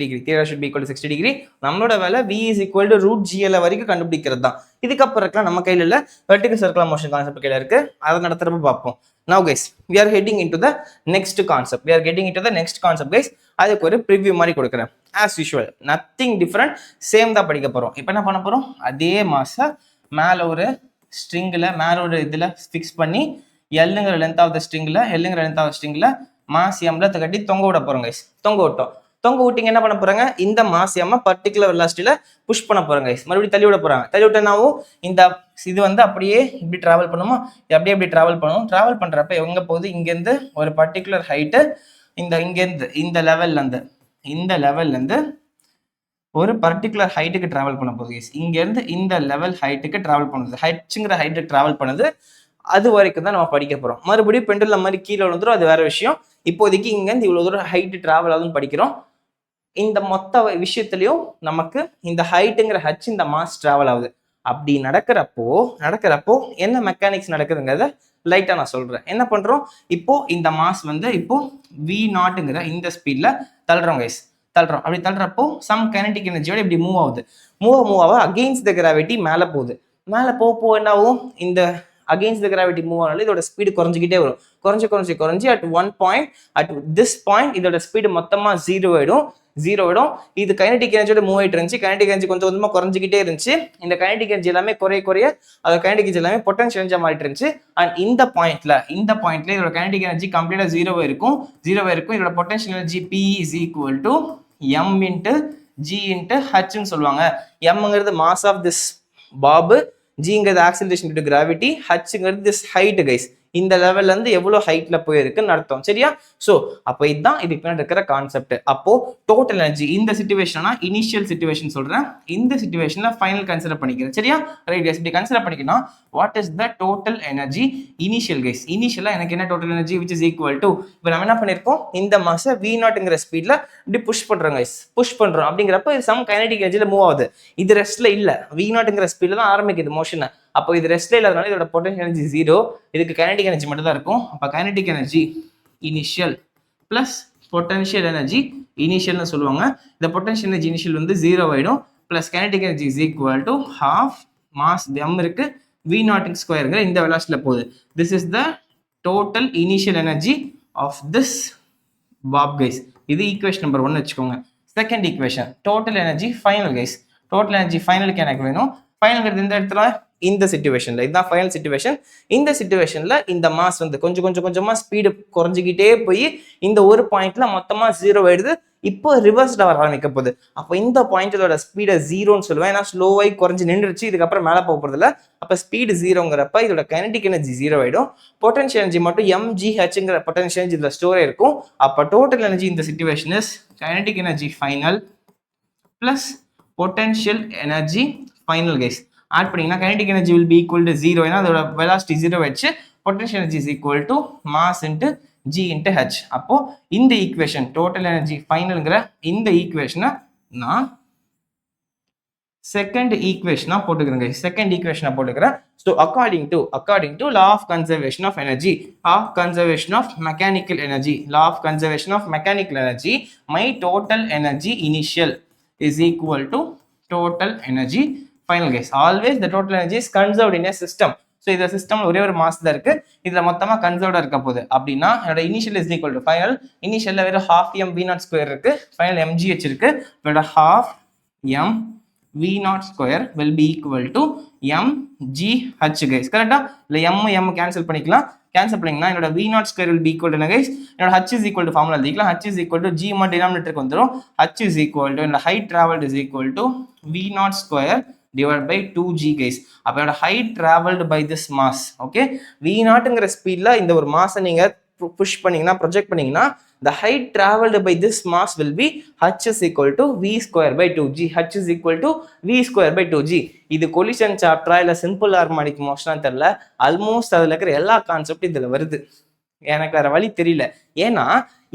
degree. நம்மளோட வேலை v is equal to root gl வரைக்கும் கண்டுபிடிக்கிறது தான். இதுக்கு அப்புறம் இருக்கலாம் நம்ம கையில இல்ல vertical circular motion concept கையில இருக்கு. அதை நடத்துறப்ப பார்ப்போம். Now guys, we are heading into the next concept guys. அதுக்கு ஒரு preview மாதிரி கொடுக்கிறேன். As usual, nothing different, same தான் படிக்க போறோம். இப்போ என்ன பண்ண போறோம், அதே மாச மேல ஒரு ஸ்ட்ரிங்ல மேல ஒரு இதுல ஃபிக்ஸ் பண்ணி Lங்கிற லென்த் ஆஃப் த ஸ்ட்ரிங்ல மாஸ் mல கட்டி தொங்க விட போறோம் guys. தொங்க விட்டீங்க என்ன பண்ண போறாங்க, இந்த மாஸ் m பர்டிகுலர் வெலாசிட்டில புஷ் பண்ண போறாங்க guys. மறுபடியும் தள்ளி விட போறாங்க. தள்ளி விட்டனாவும் இந்த இது வந்து அப்படியே இப்படி டிராவல் பண்ணுமா, அப்படியே டிராவல் பண்ணும். டிராவல் பண்றப்ப எங்க போகுது, இங்க இருந்து ஒரு பர்டிகுலர் ஹைட் இந்த லெவல்ல இருந்து ஒரு பர்டிகுலர் ஹைட்டுக்கு டிராவல் பண்ண போகுது guys. இங்க இருந்து இந்த லெவல் ஹைட்டுக்கு டிராவல் பண்ணுது. ஹைட்ங்கிற ஹைட்டுக்கு டிராவல் பண்ணுது. அது வரைக்கும் தான் நம்ம படிக்க போறோம். மறுபடியும் பெண்டுலம் மாதிரி கீழே விழுந்துரும், அது வேற விஷயம். இப்போதைக்கு இங்க இருந்து இவ்வளவு தூரம் ஹைட் டிராவல் ஆகுதுன்னு படிக்கிறோம். இந்த மொத்த விஷயத்திலையும் நமக்கு இந்த ஹைட்டுங்கிற ஹச் இந்த மாஸ் டிராவல் ஆகுது. அப்படி நடக்கிறப்போ என்ன மெக்கானிக்ஸ் நடக்குதுங்கிறத லைட்டா நான் சொல்றேன். என்ன பண்றோம், இப்போ இந்த மாஸ் வந்து இப்போ v0ங்கிற இந்த ஸ்பீட்ல தள்ளுறோம் கைஸ். அப்படி தள்ளுறப்போ சம் கைனடிக் எனர்ஜியோட இப்படி மூவ் ஆகுது. அகெயின்ஸ்ட் த கிராவிட்டி மேலே போகுது. மேலே போக என்ன ஆகும், இந்த அகெயின்ஸ்ட் த கிராவிட்டி மூவ் ஆனாலும் இதோட ஸ்பீடு குறைஞ்சிக்கிட்டே வரும். குறைஞ்சி அட் திஸ் பாயிண்ட் இதோட ஸ்பீடு மொத்தமா ஜீரோ ஆயிடும். இது கைனடிக் எனர்ஜியோட மூவ் ஆயிட்டு இருந்துச்சு. கைனடிக் எனர்ஜி கொஞ்சம் கொஞ்சமா குறைஞ்சிக்கிட்டே இருந்துச்சு. இந்த கைனடிக் எனர்ஜி எல்லாமே குறைய அது கைனடிக் எனர்ஜி எல்லாமே பொட்டன்ஷியல் எனர்ஜியா மாறிட்டு இருந்துச்சு. அண்ட் இந்த பாயிண்ட்ல இதோட கைனடிக் எனர்ஜி கம்ப்ளீட்டா ஜீரோவா இருக்கும். இதோட potential energy P is equal to m into g into h ன்னு சொல்லுவாங்க. mங்கிறது மாஸ் ஆஃப் திஸ் பாப், gங்கிறது ஆக்சிலரேஷன் டியூ டு கிராவிட்டி, hங்கிறது திஸ் ஹைட் கைஸ். இந்த லெவல்ல இருந்து எவ்வளவு ஹைட்ல போயிருக்குன்னு அர்த்தம். சரியா? சோ அப்போ இதுதான் இதுக்கு பின்னாடி இருக்கிற கான்செப்ட். அப்போ டோட்டல் எனர்ஜி இந்த சிச்சுவேஷனா இனிஷியல் சிச்சுவேஷன் சொல்றேன், இந்த சிச்சுவேஷன்ல ஃபைனல் கன்சிடர் பண்ணிக்கிறேன். சரியா? ரைட் கைஸ், இப்படி கன்சிடர் பண்ணிக்கணும். What is the total energy initial guys? இனிஷியலா எனக்கு என்ன total energy which is equal to, இப்போ நம்ம என்ன பண்ணிருக்கோம், இந்த மாஸை v0ங்கிற ஸ்பீட்ல இப்படி புஷ் பண்றோம் கைஸ். புஷ் பண்றோம் அப்படிங்கிறப்ப சம் கைனடிக் எனர்ஜில மூவ் ஆகுது. இது ரெஸ்ட்ல இல்ல, v0ங்கிற ஸ்பீட்ல தான் ஆரம்பிக்குது மோஷன். அப்போ இது ரெஸ்ட்ல இல்லாதனால இதோட பொட்டன்ஷியல் எனர்ஜி 0, இதுக்கு கைனடிக் எனர்ஜி மட்டும் தான் இருக்கும். அப்ப kinetic energy initial plus potential energy இனிஷியல்னு சொல்லுவாங்க. இந்த பொட்டன்ஷியல் எனர்ஜி இனிஷியல் வந்து 0 ஆயிடும். Plus kinetic energy is equal to half mass m இருக்கு v0 ஸ்கொயருங்கிற இந்த வெலாசிட்டில போகுது. This is the total initial energy of this bob guys. இது ஈக்குவேஷன் நம்பர் 1 வச்சுக்கோங்க. Second equation total energy final guys. Total energy ஃபைனலுக்கு எனக்கு வேணும். ஃபைனல் இந்த இடத்துல இந்த சிச்சுவேஷன்ல இதுதான் ஃபைனல் சிச்சுவேஷன். இந்த சிச்சுவேஷன்ல இந்த மாஸ் வந்து கொஞ்சம் கொஞ்சமா ஸ்பீடு குறைஞ்சிக்கிட்டே போய் இந்த ஒரு பாயிண்ட்ல மொத்தமா 0 ஆயிடுது. இப்போ ரிவர்ஸ்ல வர ஆரம்பிக்க போகுது. அப்போ இந்த பாயிண்டோட ஸ்பீடை 0ன்னு சொல்லுவேன், ஏன்னா ஸ்லோவாகி குறைஞ்சி நின்றுச்சு, இதுக்கப்புறம் மேலே போக போறது இல்லை. அப்போ ஸ்பீடு 0ங்கிறப்ப இதோட கைனடிக் எனர்ஜி 0 ஆயிடும். பொட்டன்ஷியல் எனர்ஜி மட்டும் mgh பொட்டன்ஷியல் எனர்ஜி இதுல ஸ்டோர் இருக்கும். அப்போ டோட்டல் எனர்ஜி இந்த situation is kinetic energy final plus potential energy final guys. Add பண்ணீங்கன்னா kinetic energy will be equal to 0, ஏன்னா அதோட வெலாசிட்டி 0 வச்சு potential energy is equal to mass into g into h. அப்போ இந்த equation total energy ஃபைனல்ங்கிற இந்த ஈக்குவேஷனை நான் second ஈக்குவேஷனா போட்டுக்கிறேன். செகண்ட் ஈக்குவேஷனா போட்டுக்கிறேன். So according to law of conservation of energy, law of conservation of mechanical energy, law of conservation of mechanical energy, my total energy initial is equal to total energy final guys. Always the total energy is conserved in a system. So இந்த சிஸ்டம்ல ஒரே ஒரு mass தான் இருக்கு, இதுல மொத்தமா கன்சர்வ்டா இருக்க போகுது. அப்படின்னா என்னோட initial is equal to final. இனிஷியல்ல வெறும் half m v0 ஸ்கொயர் இருக்கு, ஃபைனல் mgh இருக்கு. இதோட half m v0 square will be equal to mgh guys. கரெக்டா? இல்ல m கேன்சல் பண்ணிக்கலாம். கேன்சல் பண்ணீங்கன்னா என்னோட v0 square will be equal to என்ன guys? என்னோட h is equal to formula எழுதிக்கலாம். h is equal to g மா டினாமினேட்டருக்கு வந்துரும். h is equal to என்னோட height traveled is equal to v0 square divided by 2g guys. அப்ப என்னோட height traveled by this mass, okay, v0ங்கிற ஸ்பீட்ல இந்த ஒரு மாஸை நீங்க புஷ் பண்ணீங்கன்னா ப்ரொஜெக்ட் பண்ணீங்கன்னா the height traveled by this mass will be h is equal to v square by 2g. h is equal to v square by 2g. இது collision சாப்டரா இல்ல simple harmonic மோஷனா தெரியல, almost அதுல இருக்கிற எல்லா கான்செப்டும் இதுல வருது. எனக்கு வேற வழி தெரியல. ஏன்னா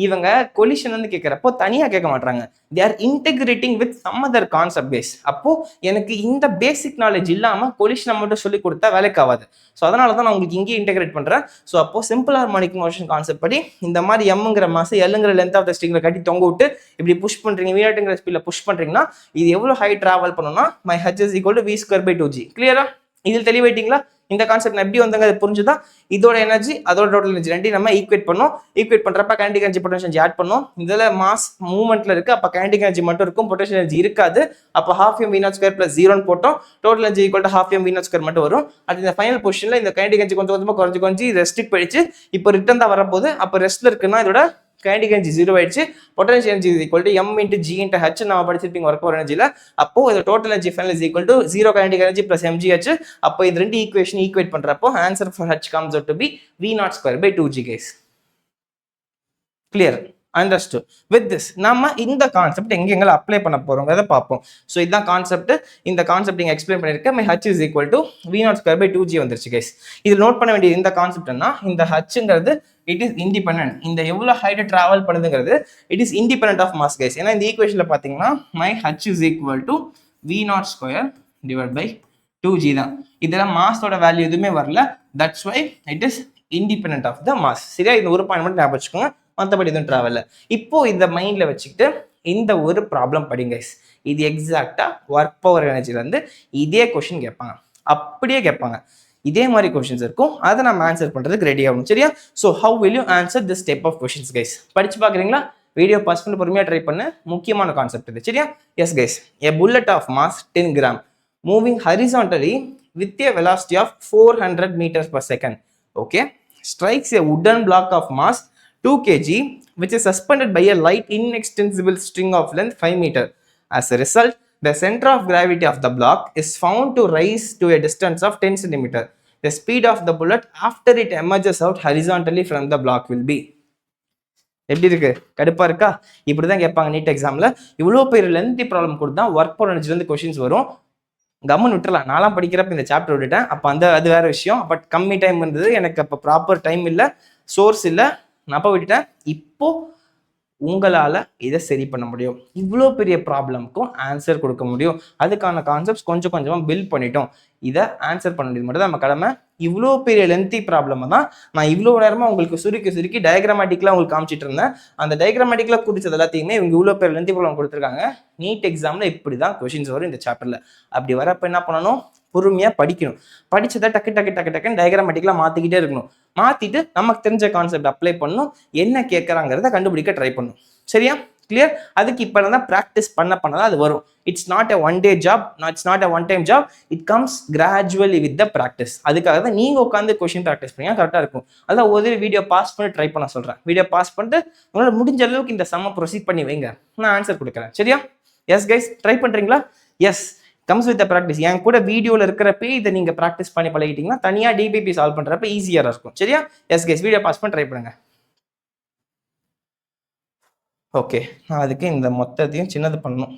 இவங்க கொலிஷன் வந்து கேட்கிறப்போ தனியா கேட்க மாட்டாங்க, they are integrating with some other concept base. அப்போ எனக்கு இந்த பேசிக் நாலேஜ் இல்லாம கொலிஷனை மட்டும் சொல்லி கொடுத்தா வேலைக்கு ஆகாது. ஸோ அதனால தான் நான் உங்களுக்கு இங்கே இன்டெகிரேட் பண்றேன். ஸோ அப்போ சிம்பிள் ஹார்மோனிக் மோஷன் கான்செப்ட் படி இந்த மாதிரி எம்ங்கிற மாசம் எல்லுங்கிற லென்த் ஆஃப் த ஸ்ட்ரிங்ல கட்டி தொங்க விட்டு இப்படி புஷ் பண்றீங்க, v0ங்கிற ஸ்பீட்ல புஷ் பண்றீங்கன்னா இது எவ்வளவு ஹை டிராவல் பண்ணணும்னா my h is equal to v square by 2g. கிளியரா? இதில் தெளிவாயிட்டீங்களா? இந்த கான்செப்ட் நான் எப்படி வந்தாங்க அது புரிஞ்சுதா? இதோட எனர்ஜி அதோட டோட்டல் எனர்ஜி ரெண்டையும் நம்ம ஈக்குவேட் பண்ணோம். ஈக்குவேட் பண்றப்ப kinetic energy potential energy add பண்ணோம். இதுல மாஸ் மூவ்மெண்ட்ல இருக்கு, அப்ப கைனடிக் எனர்ஜி மட்டும் இருக்கும், பொட்டன்ஷியல் எனர்ஜி இருக்காது. அப்ப half m v0 square plus 0ன்னு போட்டோம். Total energy equal to half m v0 square மட்டும் வரும். அது இந்த ஃபைனல் பொசிஷன்ல இந்த கைனடிக் எனர்ஜி கொஞ்சம் கொஞ்சமா குறைஞ்சு ரெஸ்ட்ரிக்ட் போயிடுச்சு. இப்போ ரிட்டர்ன் தான் வரப்போகுது. அப்ப ரெஸ்ட்ல இருக்குன்னா இதோட கைனடிக் எனர்ஜி 0 ஆயிடுச்சு. Potential energy is equal to m into g into h நம்ம படிச்சிருப்பீங்க ஒர்க் பவர் எனர்ஜில. அப்போ இது total energy final is equal to 0 kinetic energy plus mgh. அப்போ இது ரெண்டு ஈக்குவேஷன் ஈக்குவேட் பண்றப்போ answer for h comes out to be v0 square by 2g guys. clear? Understood? With this நம்ம இந்த கான்செப்ட் எங்கெங்க apply பண்ண போறோம்ங்கறத பார்ப்போம். சோ இதுதான் கான்செப்ட். இந்த கான்செப்ட் நீங்க எக்ஸ்பிளைன் பண்ணிருக்கேன். my h is equal to v0 square by 2g வந்துருச்சு guys. இது நோட் பண்ண வேண்டிய இந்த கான்செப்ட்னா இந்த hங்கிறது it is independent. இந்த எவ்வளவு ஹைட் டிராவல் பண்ணுதுங்கிறது it is independent of mass guys. ஏன்னா இந்த ஈக்குவேஷன்ல பாத்தீங்கன்னா my h is equal to v0 square divided by 2g தான். இதுல மாஸோட வேல்யூ எதுவுமே வரல. that's why it is independent of the mass. சரியா? இந்த ஒரு பாயிண்ட் மட்டும் ஞாபகம் வச்சுக்கோங்க, மற்றபடி எதுவும் டிராவல். இப்போ இந்த மைண்ட்ல வச்சுக்கிட்டு இந்த ஒரு ப்ராப்ளம் படிங்க guys. இது எக்ஸாக்டா ஒர்க் பவர் எனர்ஜில இருந்து இதே கொஸ்டின் கேட்பாங்க, அப்படியே கேட்பாங்க. இதே மாதிரி கொஸ்டின்ஸ் இருக்கும், அதை நம்ம ஆன்சர் பண்றதுக்கு ரெடி ஆகணும். சரியா? So how will you answer this type of questions guys? படிச்சு பாக்குறீங்களா? வீடியோ பாஸ் பண்ணி பொறுமையா ட்ரை பண்ண. முக்கியமான கான்செப்ட் இது. சரியா? Yes guys, a bullet of mass 10 gram moving horizontally with a velocity of 400 meters per second, okay, strikes a wooden block of mass 2 kg which is suspended by a light inextensible string of length 5 meter. As a result, the center of gravity of the block is found to rise to a distance of 10 centimeter. the speed of the bullet after it emerges out horizontally from the block will be. எப்படி இருக்கு? கடுப்பா இருக்கா? இப்படிதான் கேட்பாங்க NEET எக்ஸாம்ல. இவ்வளோ பெரிய lengthy problem கொடுத்தா ஒர்க் ப்ராப்ளம்ல இருந்து கொஸ்டின்ஸ் வரும். கம்மன் விட்டுறலாம். நான்லாம் படிக்கிறப்ப இந்த சாப்டர் விட்டுட்டேன். அப்போ அது வேற விஷயம். பட் கம்மி டைம் இருந்தது, எனக்கு அப்போ ப்ராப்பர் டைம் இல்லை, சோர்ஸ் இல்லை, நான் அப்போ விட்டுட்டேன். இப்போ உங்களால் இதை சரி பண்ண முடியும். இவ்வளோ பெரிய ப்ராப்ளம்க்கும் ஆன்சர் கொடுக்க முடியும். அதுக்கான கான்செப்ட்ஸ் கொஞ்சம் கொஞ்சமாக பில்ட் பண்ணிட்டோம். இதை ஆன்சர் பண்ண முடியுது மட்டும் தான் நம்ம கடமை. இவ்வளோ பெரிய லென்த்தி ப்ராப்ளமை தான் நான் இவ்வளோ நேரமாக உங்களுக்கு சுருக்கி டயக்ராமேட்டிக்கலாக உங்களுக்கு காமிச்சிட்டு இருந்தேன். அந்த டயக்ராமேட்டிக்கலாக குறிச்சது எல்லாத்தையுமே இவங்க இவ்வளோ பெரிய லென்த்தி ப்ராப்ளம் கொடுத்துருக்காங்க. நீட் எக்ஸாமில் இப்படி தான் கொஷின்ஸ் வரும் இந்த சாப்டரில். அப்படி வரப்போ என்ன பண்ணணும்? பொறுமையாக படிக்கணும். படித்ததை டக்குன்னு டயக்ராமேட்டிக்கலாக மாற்றிக்கிட்டே இருக்கணும். மாற்றிட்டு நமக்கு தெரிஞ்ச கான்செப்ட் அப்ளை பண்ணணும். என்ன கேட்குறாங்கிறத கண்டுபிடிக்க ட்ரை பண்ணணும். சரியா? கிளியர்? அதுக்கு இப்போ தான் ப்ராக்டிஸ் பண்ணதான் அது வரும். It's not a one day job, it's not a one time job. It comes gradually with the practice. அதுக்காக தான் நீங்கள் உட்காந்து கொஸ்டின் ப்ராக்டிஸ் பண்ணி கரெக்டாக இருக்கும். அதான் ஒரு வீடியோ பாஸ் பண்ணி ட்ரை பண்ண சொல்கிறேன். வீடியோ பாஸ் பண்ணிட்டு உங்களால் முடிஞ்ச அளவுக்கு இந்த சம்ம ப்ரொசீட் பண்ணி வைங்க, நான் ஆன்சர் கொடுக்குறேன். சரியா? எஸ் கைஸ், ட்ரை பண்ணுறீங்களா? Yes, comes with practice. என் கூட வீடியோவில் இருக்கிறப்ப இதை நீங்கள் ப்ராக்டிஸ் பண்ணி பழகிட்டீங்கன்னா தனியாக டிபிபி சால்வ் பண்ணுறப்ப ஈஸியாக இருக்கும். சரியா? எஸ் கைஸ், வீடியோ பாஸ் பண்ணி ட்ரை பண்ணுங்க. ஓகே, நான் அதுக்கு இந்த மொத்தத்தையும் சின்னது பண்ணணும்.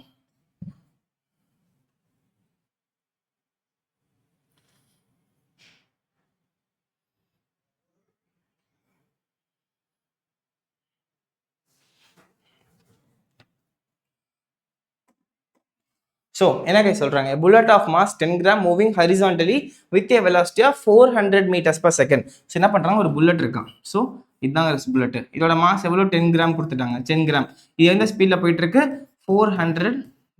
ஸோ என்ன கை சொல்கிறாங்க? Bullet of mass 10 gram moving horizontally with a velocity of 400 meters per second. So என்ன பண்ணுறாங்க? ஒரு புல்லட் இருக்கான். ஸோ இதுதாங்க புல்லட். இதோட மாஸ் எவ்வளோ? 10 கிராம் கொடுத்துட்டாங்க. 10 கிராம். இது எந்த ஸ்பீடில் போயிட்டு இருக்கு? 400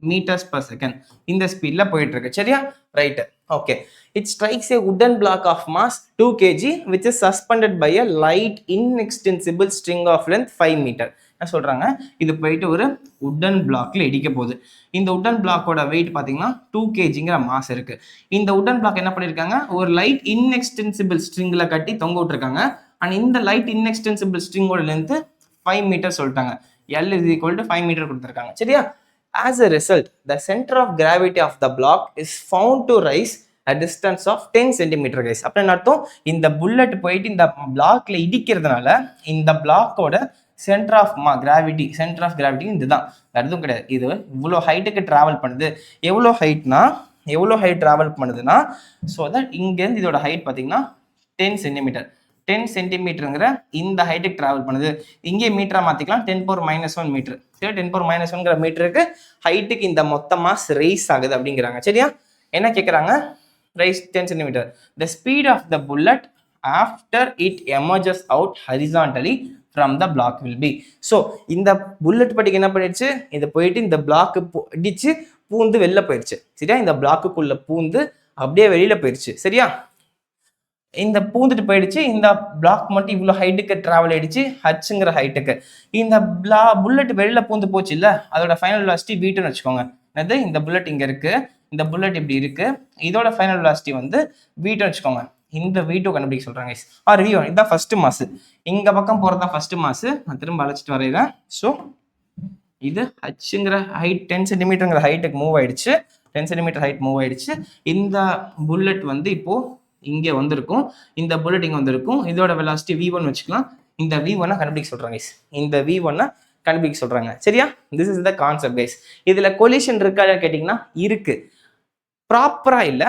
meters per second. இந்த ஸ்பீடில் போயிட்டு இருக்கு. சரியா? Right. Okay. It strikes a wooden block of mass 2 kg which is suspended by a light inextensible string of length 5 meter. என்ன சொல்றாங்க? இது போயிட்டு ஒரு உட்டன் பிளாக்ல இடிக்க போகுது. இந்த உட்டன் பிளாக்கோட வெயிட் பார்த்தீங்கன்னா 2 kgங்கிற மாஸ் இருக்கு. இந்த உட்டன் பிளாக் என்ன பண்ணிருக்காங்க? ஒரு லைட் இன்எக்ஸ்டென்சிபிள் ஸ்ட்ரிங்ல கட்டி தொங்க விட்டுருக்காங்க. அண்ட் இந்த லைட் இன்எக்ஸ்டென்சிபிள் ஸ்ட்ரிங்கோட லென்த் 5 மீட்டர் சொல்லிட்டாங்க. L is equal to 5 metre கொடுத்துருக்காங்க. சரியா? As a result, the center of gravity of the block is found to rise a distance of 10 centimeter guys. அப்படின்னு அர்த்தம், இந்த புல்லட் போயிட்டு இந்த பிளாக்ல இடிக்கிறதுனால இந்த பிளாக்கோட சென்டர் ஆஃப் கிராவிட்டி இதுதான், எதுவும் கிடையாது. இது இவ்வளோ ஹைட்டுக்கு டிராவல் பண்ணுது. எவ்வளோ ஹைட் டிராவல் பண்ணுதுன்னா, ஸோ தட் இங்கேருந்து இதோட ஹைட் பார்த்தீங்கன்னா 10 சென்டிமீட்டர். 10 சென்டிமீட்டருங்கிற இந்த ஹைட்டுக்கு டிராவல் பண்ணுது. இங்கே மீட்டரா மாற்றிக்கலாம். 10⁻⁻1 மீட்டர். சரி, 10⁻⁻1ங்கிற மீட்டருக்கு ஹைட்டுக்கு இந்த மொத்த மாஸ் ரைஸ் ஆகுது அப்படிங்கிறாங்க. சரியா? என்ன கேட்குறாங்க? Rice 10 centimeter. The speed of the bullet after it emerges out horizontally from the block will be. So இந்த புல்லட் படிக்க என்ன பண்ணிடுச்சு? இது போயிட்டு இந்த பிளாக் இடிச்சு பூந்து வெளில போயிடுச்சு. சரியா? இந்த பிளாக்குக்குள்ள பூந்து அப்படியே வெளியில போயிடுச்சு. சரியா? இந்த பூந்துட்டு போயிடுச்சு. இந்த பிளாக் மட்டும் இவ்வளோ ஹைட்டுக்கு டிராவல் ஆயிடுச்சு, ஹச்சுங்கிற ஹைட்டுக்கு. இந்த புல்லட் வெளியில பூந்து போச்சு இல்லை, அதோட ஃபைனல் வெலாசிட்டி V2ன்னு வச்சுக்கோங்க. அது இந்த புல்லட் இங்கே இருக்கு, இந்த புல்லட் இப்படி இருக்கு, இதோட ஃபைனல் வெலாசிட்டி வந்து V2 வச்சுக்கோங்க. இந்த V2 கண்டுபிடிக்க சொல்றாங்க. ஆர் V1 இதுதான் ஃபர்ஸ்ட் மாஸ். இங்க பக்கம் போறது தான் ஃபர்ஸ்ட் மாஸ். நான் திரும்ப அழைச்சிட்டு வரையிறேன். ஸோ இது ஹச்சுங்கிற ஹைட் 10 சென்டிமீட்டருங்கிற ஹைட்டுக்கு மூவ் ஆயிடுச்சு. 10 சென்டிமீட்டர் ஹைட் மூவ் ஆயிடுச்சு. இந்த புல்லட் வந்து இப்போ இங்கே வந்திருக்கும், இந்த புல்லட் இங்கே வந்திருக்கும். இதோட வெலாசிட்டி V1 வச்சுக்கலாம். இந்த V1 கண்டுபிடிக்க சொல்றாங்க. இந்த V1 கண்டுபிடிக்க சொல்றாங்க. சரியா? This is the concept guys. இதுல கொலிஷன் இருக்கா கேட்டீங்கன்னா இருக்கு. ப்ராப்பரா இல்ல,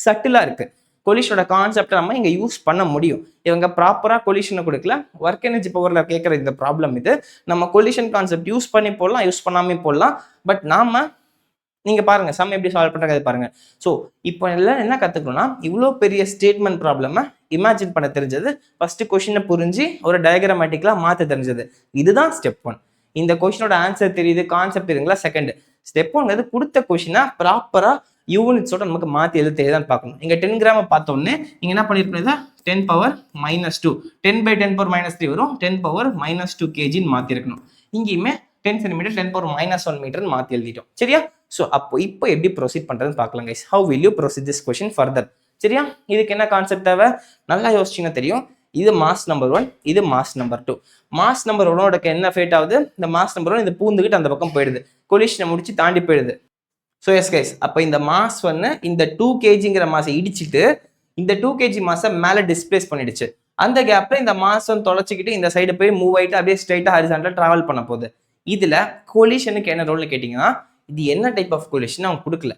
சட்டிலா இருக்கு. கொலிஷனோட கான்செப்டை நம்ம இங்க யூஸ் பண்ண முடியும். இவங்க ப்ராப்பரா கொலிஷனை கொடுக்கல. ஒர்க் எனர்ஜி பவர்ல கேட்கற இந்த ப்ராப்ளம் இது. நம்ம கொலிஷன் கான்செப்ட் யூஸ் பண்ணி போடலாம், யூஸ் பண்ணாமே போடலாம். பட் நாம நீங்க பாருங்க சம் எப்படி சால்வ் பண்றாங்க பாருங்க. ஸோ இப்போ எல்லாம் என்ன கத்துக்கணும்னா, இவ்வளோ பெரிய ஸ்டேட்மெண்ட் ப்ராப்ளமை இமேஜின் பண்ண தெரிஞ்சது, ஃபர்ஸ்ட் கொஸ்டினை புரிஞ்சு ஒரு டயக்ராமேட்டிக்கலா மாற்ற தெரிஞ்சது. இதுதான் ஸ்டெப் 1. இந்த கொஸ்டினோட ஆன்சர் தெரியுது, கான்செப்ட் தெரியுங்களா? செகண்ட் ஸ்டெப் 1 கொடுத்த கொஸ்டினா ப்ராப்பரா யூனிட்ஸோட நமக்கு மாற்றி எழுத தெரியுதான்னு பார்க்கணும். இங்கே 10 கிராம் பார்த்தோன்னே நீங்கள் என்ன பண்ணிருப்பீங்க? 10⁻⁻2 10/10⁻³ வரும். 10⁻⁻2 kgன்னு மாற்றிருக்கணும். இங்கேயுமே 10 சென்டிமீட்டர் 10⁻⁻1 மீட்டர்னு மாற்றி எழுதிட்டோம். சரியா? ஸோ இப்போ எப்படி ப்ரொசீட் பண்ணுறதுன்னு பார்க்கலாம் guys. How will you proceed this question further? சரியா? இதுக்கு என்ன கான்செப்ட் தேவை? நல்லா யோசிச்சிங்கன்னா தெரியும். இது மாஸ் நம்பர் 1, இது மாஸ் நம்பர் 2. மாஸ் நம்பர் 1ஓட என்ன ஃபேட் ஆகுது? இந்த மாஸ் நம்பர் 1 இந்த பூந்துக்கிட்டு அந்த பக்கம் போயிடுது, கொலிஷனை முடிச்சு தாண்டி போயிடுது. ஸோ எஸ் கைஸ், அப்போ இந்த மாஸ் 1 இந்த 2 kgங்கிற மாஸை இடிச்சுட்டு இந்த 2 kg மாஸை மேலே டிஸ்பிளேஸ் பண்ணிடுச்சு. அந்த கேப்ல இந்த மாசம் தொலைச்சிக்கிட்டு இந்த சைடு போய் மூவ் ஆயிட்டு அப்படியே ஸ்ட்ரைட்டா ஹாரிசான்டலா டிராவல் பண்ண போகுது. இதுல கொலிஷனுக்கு என்ன ரோல்னு கேட்டீங்கன்னா, இது என்ன டைப் ஆஃப் கொலிஷன் அவங்க கொடுக்கல.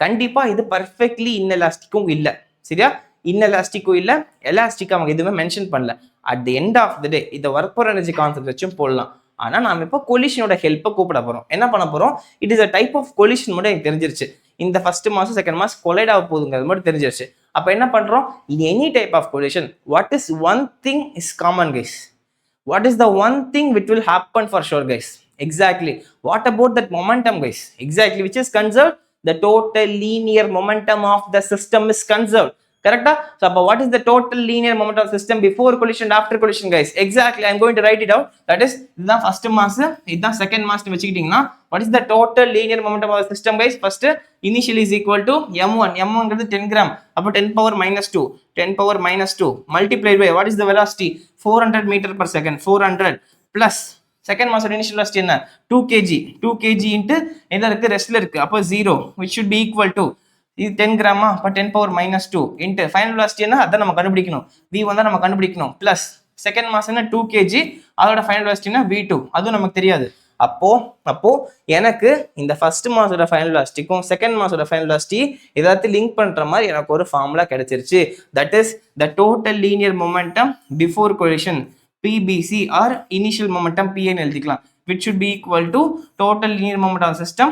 கண்டிப்பா இது பர்ஃபெக்ட்லி இன்எலாஸ்டிக்கும் இல்ல, சரியா? இன்எலாஸ்டிக்கும் இல்ல, எலாஸ்டிக் அவங்க எதுவுமே மென்ஷன் பண்ணல. At the end of the day இதை ஒர்க் ஃபார் எனர்ஜி கான்செப்ட் வச்சும் போடலாம். ஆனா நாம இப்போ கொலிஷனோட ஹெல்ப்பை கூப்பிட போறோம். என்ன பண்ண போறோம்? It is a type of collision மட்டும் எனக்கு தெரிஞ்சிருச்சு. இந்த ஃபர்ஸ்ட் மாசம் செகண்ட் மாசம் கொலைட் ஆக போகுதுங்கிறது மட்டும் தெரிஞ்சிருச்சு. அப்ப என்ன பண்றோம்? In any type of collision what is one thing is common guys. What is the one thing which will happen for sure guys? Exactly. What about that momentum guys? Exactly, which is conserved? The total linear momentum of the system is conserved. Correct? So what is the total linear momentum of the system before collision and after collision guys? Exactly, I am going to write it out. That is the first mass, this is second mass வெச்சிட்டீங்கன்னா what is the total linear momentum of the system guys? First initial is equal to m1 ங்கிறது 10 gram. அப்ப 10 power minus 2 10 power minus 2 multiplied by what is the velocity? 400 meter per second. 400 plus second mass initial velocity என்ன? 2 kg into என்ன இருக்கு? ரெஸ்ட்ல இருக்கு. அப்ப 0 which should be equal to இது 10 கிராமா, அப்ப 10 power minus 2 into final velocity என்ன? அத நம்ம கண்டுபிடிக்கணும். v1 தான் நம்ம கண்டுபிடிக்கணும். பிளஸ் செகண்ட் மாஸ் என்ன? 2 kg, அதோட ஃபைனல் வெலாசிட்டி என்ன? v2. அதுவும் நமக்கு தெரியாது. அப்போ எனக்கு இந்த ஃபர்ஸ்ட் மாஸோட ஃபைனல் வெலாசிட்டிக்கும் செகண்ட் மாஸோட ஃபைனல் வெலாசிட்டி ஏதாவது லிங்க் பண்ற மாதிரி எனக்கு ஒரு ஃபார்முலா கிடைச்சிருச்சு. That is the total linear momentum before collision PBC or initial momentum PN எழுதிக்கலாம். which should be equal to total linear momentum of system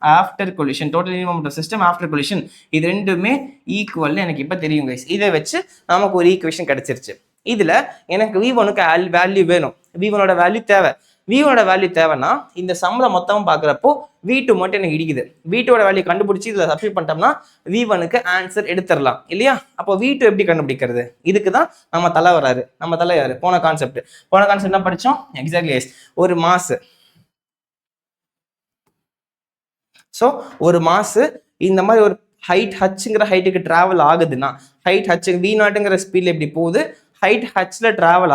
after collision. Total linear momentum of system after collision. இது ரெண்டுமே ஈக்குவல்னு எனக்கு இப்போ தெரியும் guys. இதை வச்சு நமக்கு ஒரு ஈக்குவேஷன் கிடைச்சிருச்சு. இதுல எனக்கு V1க்கு வேல்யூ வேணும். V1ஓட வேல்யூ தேவை. V1ஓட வேல்யூ தேவைன்னா இந்த சம்ல மொத்தம் பார்க்குறப்போ V2 மட்டும் எனக்கு இடிக்குது. V2ஓட வேல்யூ கண்டுபிடிச்சி இதில் சப்ஸ்டிட் பண்ணிட்டோம்னா V1க்கு ஆன்சர் எடுத்துடலாம் இல்லையா? அப்போ V2 எப்படி கண்டுபிடிக்கிறது? இதுக்கு தான் நம்ம தலை வராரு. நம்ம தலை யாரு? போன கான்செப்ட் என்ன படித்தோம்? Exactly S. ஒரு மாஸ். ஸோ ஒரு மாஸ் இந்த மாதிரி ஒரு ஹைட் ஹச்சுங்கிற ஹைட்டுக்கு டிராவல் ஆகுதுன்னா, ஹைட் ஹச் V0ங்கிற ஸ்பீட்ல எப்படி போகுது, ஹைட் ஹச்ல டிராவல்